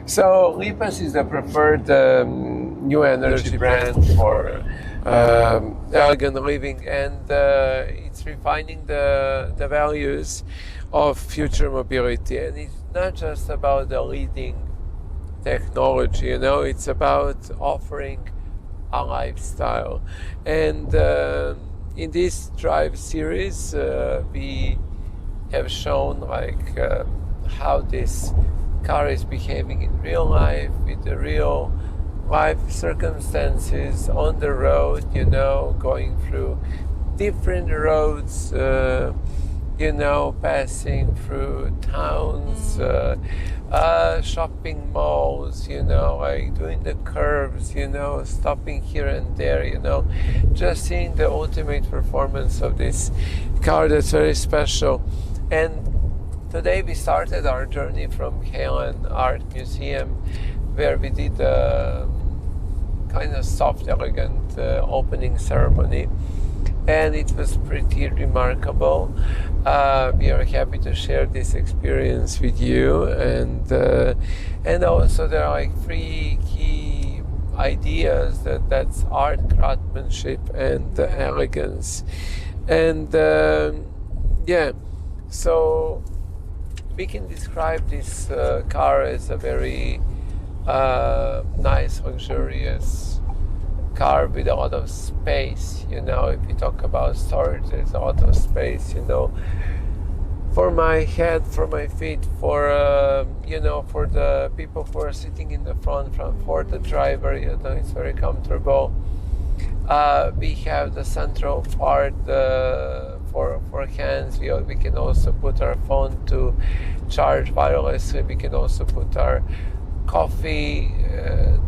So LEPAS is the preferred new energy brand for elegant living, and it's refining the values of future mobility. And it's not just about the leading technology, you know, it's about offering a lifestyle. And in this Drive series, we have shown like how this car is behaving in real life, with the real life circumstances on the road, you know, going through different roads, you know, passing through towns, shopping malls, you know, like doing the curves, you know, stopping here and there, you know, just seeing the ultimate performance of this car that's very special. And today we started our journey from Halen Art Museum, where we did a kind of soft, elegant opening ceremony. And it was pretty remarkable. We are happy to share this experience with you, and also there are like 3 key ideas that's art, craftsmanship, and elegance. And so we can describe this car as a very nice, luxurious car with a lot of space. You know, if you talk about storage, there's a lot of space, you know. for my head, for my feet, for for the people who are sitting in the front, for the driver, it's very comfortable. We have the central part for hands. We can also put our phone to charge wirelessly. We can also put our coffee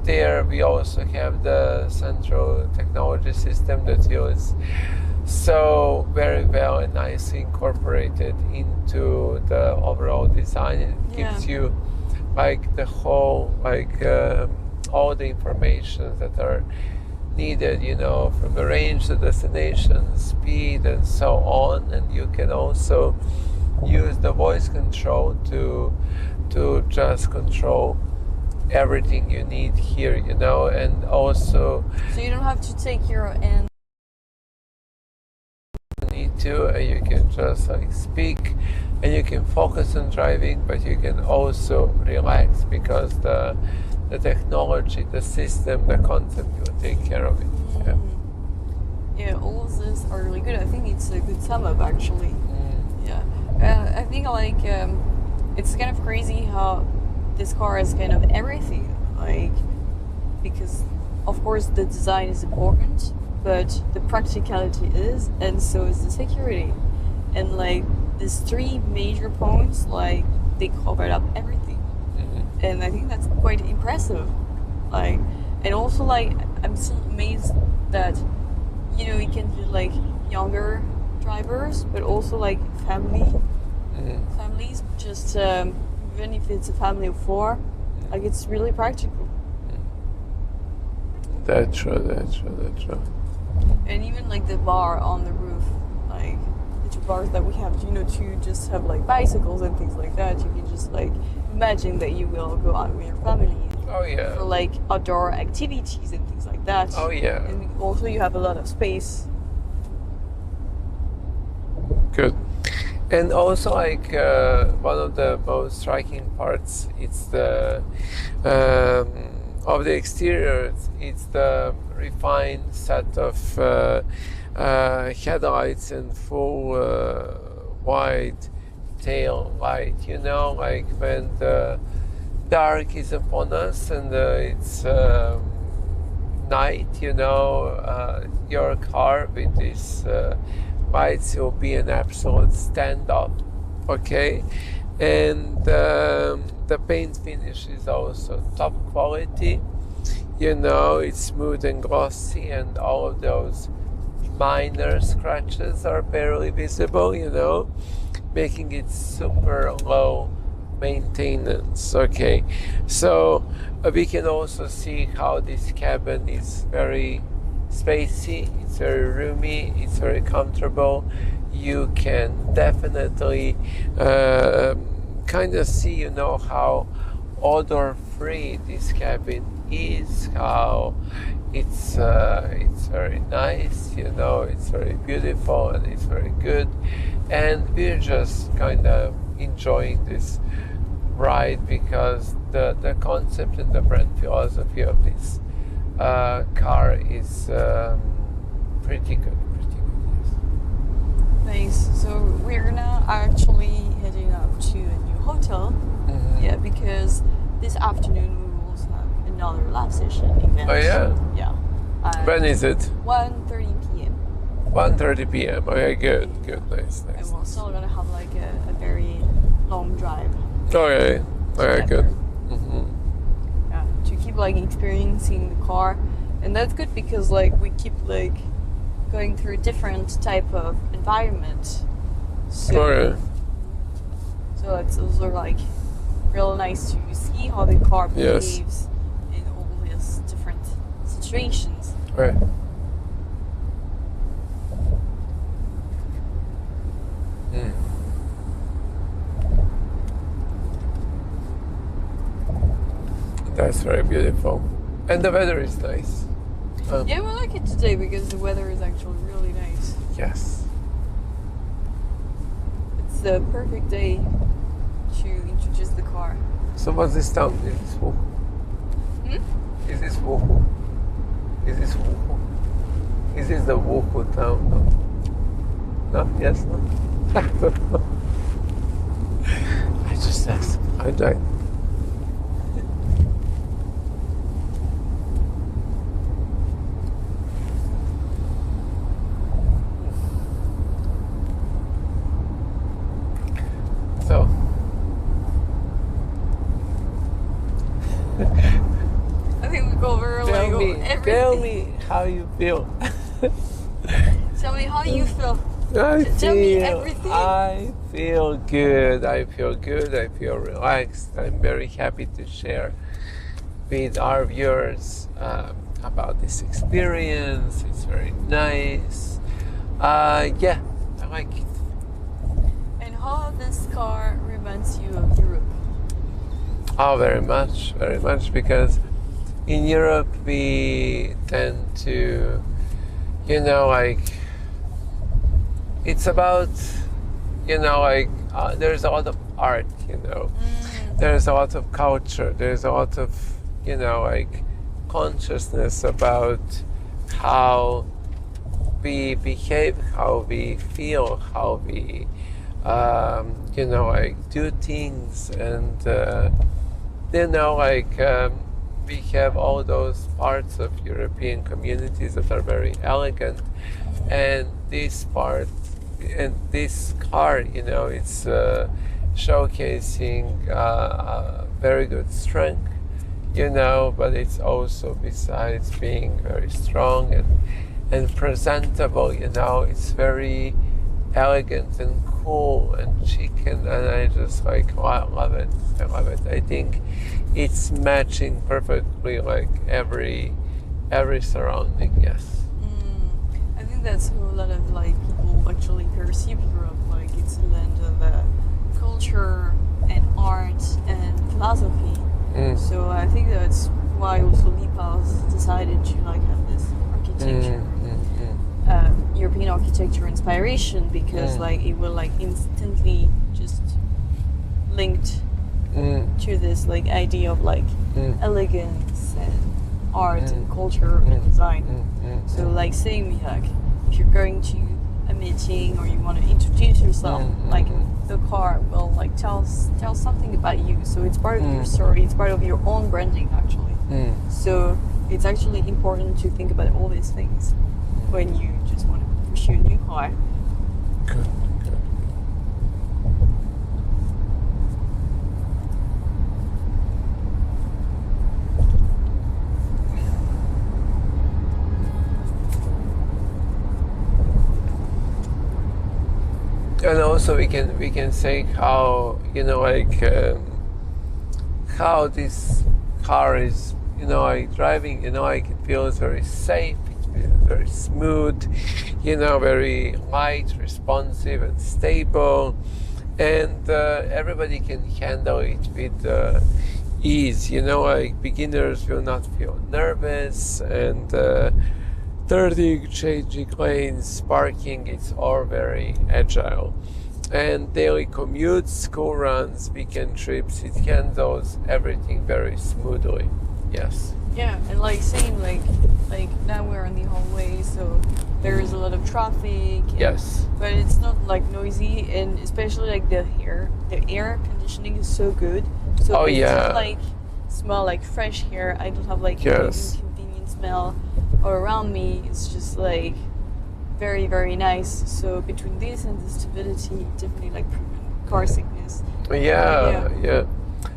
there. We also have the central technology system that is so very well and nicely incorporated into the overall design. It gives you like the whole, all the information that are needed, from the range to destination, speed, and so on. And you can also use the voice control to just control everything you need here, and also. So you don't have to take your end. Need to, and you can just speak, and you can focus on driving, but you can also relax because the technology, the system, the concept will take care of it. Yeah, all of these are really good. I think it's a good sum up actually. Yeah, I think it's kind of crazy how this car is kind of everything, because of course the design is important, but the practicality is, and so is the security. And these three major points, they covered up everything. And I think that's quite impressive. And also I'm still amazed that, you can do younger drivers, but also families, just even if it's a family of four, it's really practical. That's true. And even the bar on the roof, the two bars that we have, to just have bicycles and things like that. You can just imagine that you will go out with your family. Oh yeah. For outdoor activities and things like that. Oh yeah. And also you have a lot of space. Good. And also one of the most striking parts, it's the of the exterior, it's the refined set of headlights and full white tail light, when the dark is upon us and it's night, your car with these lights will be an absolute standout, okay? And the paint finish is also top quality, it's smooth and glossy, and all of those minor scratches are barely visible, making it super low maintenance. Okay, so we can also see how this cabin is very spacey, it's very roomy, it's very comfortable. You can definitely kind of see, how odor-free this cabin is, how it's very nice, it's very beautiful and it's very good. And we're just kind of enjoying this ride because the concept and the brand philosophy of this car is pretty good. Yes. Nice. So we're now actually heading up to a new hotel. Yeah, because this afternoon we will also have another live session event. Oh yeah? Yeah. When is it? 1:30 p.m. 1:30 p.m. Okay, good, nice. And we're still gonna have a very long drive. Okay, good. Yeah, to keep experiencing the car, and that's good because we keep going through different type of environment. So it's also real nice to see how the car behaves in all these different situations. Right. That's very beautiful. And the weather is nice. Yeah, we like it today because the weather is actually really nice. Yes. It's the perfect day to introduce the car. So what's this town? Is this Wuhu? Is this Wuhu? Is this Wuhu? Is this the Wuhu town? No? Yes? No? Yes, yes, I do. So, I think we go over everything. tell me how you feel. Tell me how you feel. Tell me everything. I feel good. I feel good. I feel relaxed. I'm very happy to share with our viewers about this experience. It's very nice. Yeah, I like it. And how this car reminds you of Europe? Oh, very much, because in Europe we tend to, it's about, there's a lot of art, there's a lot of culture, there's a lot of, consciousness about how we behave, how we feel, how we, do things, and, we have all those parts of European communities that are very elegant, and this part, and this car, it's showcasing very good strength, but it's also, besides being very strong and presentable, it's very elegant and cool and chic, and I just love it. I love it. I think it's matching perfectly every surrounding. Yes. I think that's how a lot of people actually perceive Europe. It's a land of culture and art and philosophy. So I think that's why also LEPAS decided to have this architecture. European architecture inspiration, because it will instantly just linked to this idea of elegance and art and culture and design. So saying if you're going to a meeting or you want to introduce yourself, the car will tell something about you. So it's part of your story. It's part of your own branding actually. So it's actually important to think about all these things when you just want to pursue a new car. Good. And also we can say how how this car is driving, it feels very safe, it feels very smooth, very light, responsive and stable, and everybody can handle it with ease, beginners will not feel nervous, and turning, changing lanes, parking, it's all very agile. And daily commutes, school runs, weekend trips, it handles everything very smoothly. Yes. Yeah, and saying now we're on the hallway, so there is a lot of traffic. Yes. But it's not noisy, and especially the air conditioning is so good. So it's just smell fresh air. I don't have inconvenient smell all around me. It's just very, very nice. So between this and the stability, definitely prevent car sickness. Yeah.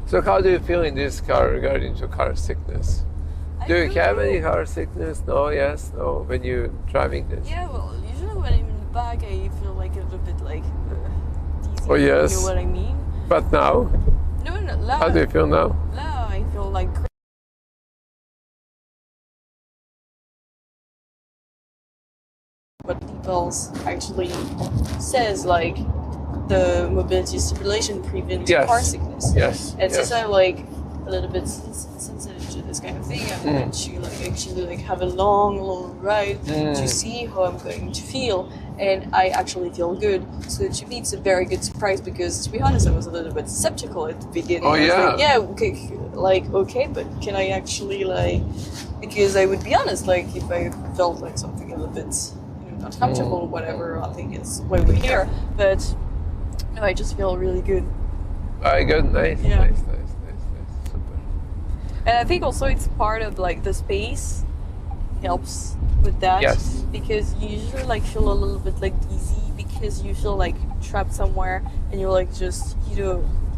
So how do you feel in this car regarding to car sickness? Do you have any car sickness? No, yes, no, when you're driving this? Yeah, well, usually when I'm in the back, I feel a little bit dizzy. Oh, yes. You know what I mean? But now? No, now. How do you feel now? Now I feel what people actually says the mobility stimulation prevents car sickness. Yes. And since I'm a little bit sensitive to this kind of thing, I'm going to actually have a long ride to see how I'm going to feel, and I actually feel good. So to me, it's a very good surprise, because to be honest, I was a little bit skeptical at the beginning. Oh yeah. Okay, but can I actually because I would be honest, if I felt something a little bit not comfortable or whatever, I think it's why we're here. But no, I just feel really good. I got nice, Yeah. nice, super. And I think also it's part of like the space helps with that. Yes. Because you usually like feel a little bit like dizzy because you feel like trapped somewhere and you're like just,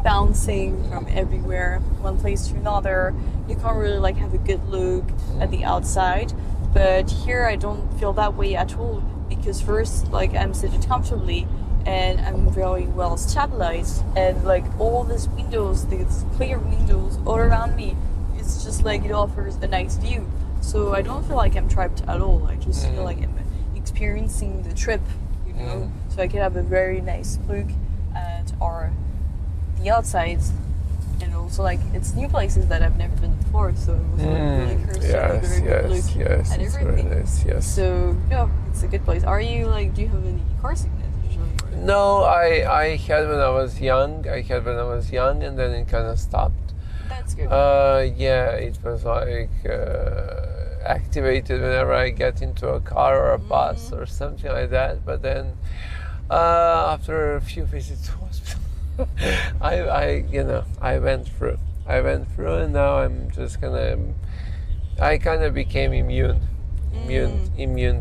bouncing from everywhere, one place to another. You can't really like have a good look at the outside. But here I don't feel that way at all because first like I'm seated comfortably and I'm very well stabilized and like all these windows, these clear windows all around me, it's just like it offers a nice view. So I don't feel like I'm trapped at all. I just feel like I'm experiencing the trip, so I can have a very nice look at the outsides, and also like it's new places that I've never been before. So it was like really curious to have a very good look at it's everything. very nice, yes. So yeah, it's a good place. Are you like? Do you have any car sickness usually? No, I had when I was young. And then it kind of stopped. That's good. Yeah, it was like activated whenever I get into a car or a bus or something like that. But then after a few visits to hospital, I went through, and now I'm just I kind of became immune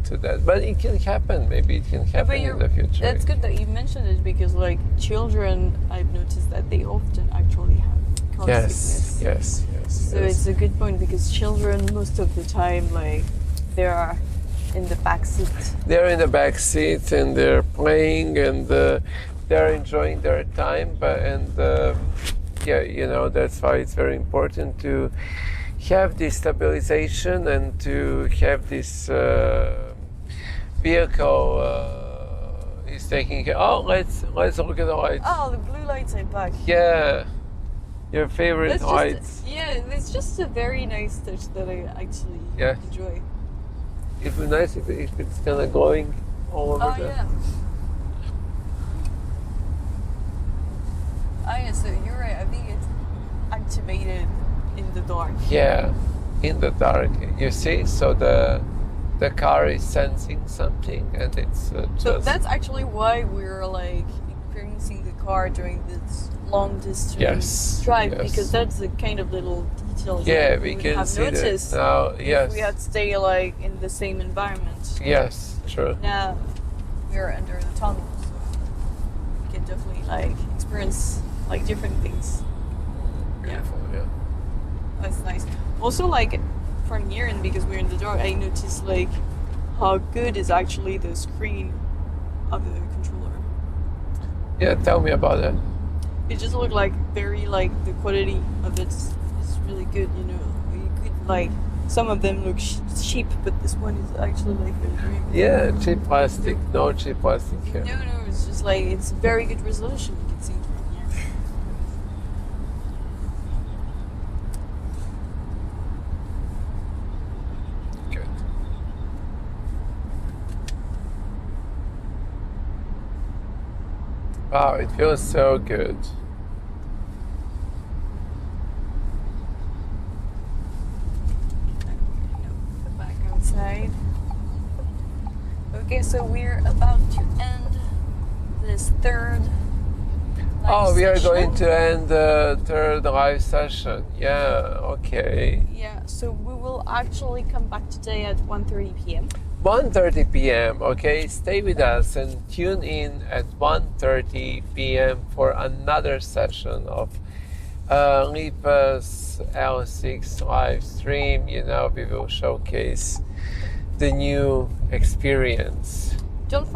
to that. But it can happen. Maybe it can happen in the future. That's good that you mentioned it because like children, I've noticed that they often actually have car sickness. Yes. So it's a good point because children most of the time like they are in the back seat. They're in the back seat and they're playing and they're enjoying their time. That's why it's very important to have this stabilization and to have this vehicle is taking care. Oh, let's look at the lights. Oh, the blue lights are back. Yeah, your favorite lights. It's just a very nice touch that I actually enjoy. It would be nice if it's kind of glowing all over there. Yeah. Oh yeah, so you're right. I think it's activated in the dark. Yeah, in the dark. You see, so the car is sensing something, and it's So that's actually why we're like experiencing the car during this long distance drive because that's the kind of little details that we would can have see noticed that now. if we had stayed like in the same environment. Yes, true. Now we're under the tunnel, so we can definitely like experience like different things. Beautiful, yeah. That's nice. Also, like from here, and because we're in the dark, I noticed like how good is actually the screen of the controller. Yeah, tell me about it. It just looked like very like the quality of it is really good. You could like some of them look cheap, but this one is actually like very good. Yeah, cheap plastic. No cheap plastic here. No, it's just like it's very good resolution. You can see it from here. Good. Wow, it feels so good. Back outside. Okay, so we're about to end this third live We are session. going to end the third live session. Yeah, okay. Yeah, so we will actually come back today at 1:30 p.m. 1:30 p.m. Okay, stay with us and tune in at 1:30 p.m. for another session of LEPAS L6 live stream. We will showcase the new experience. Don't forget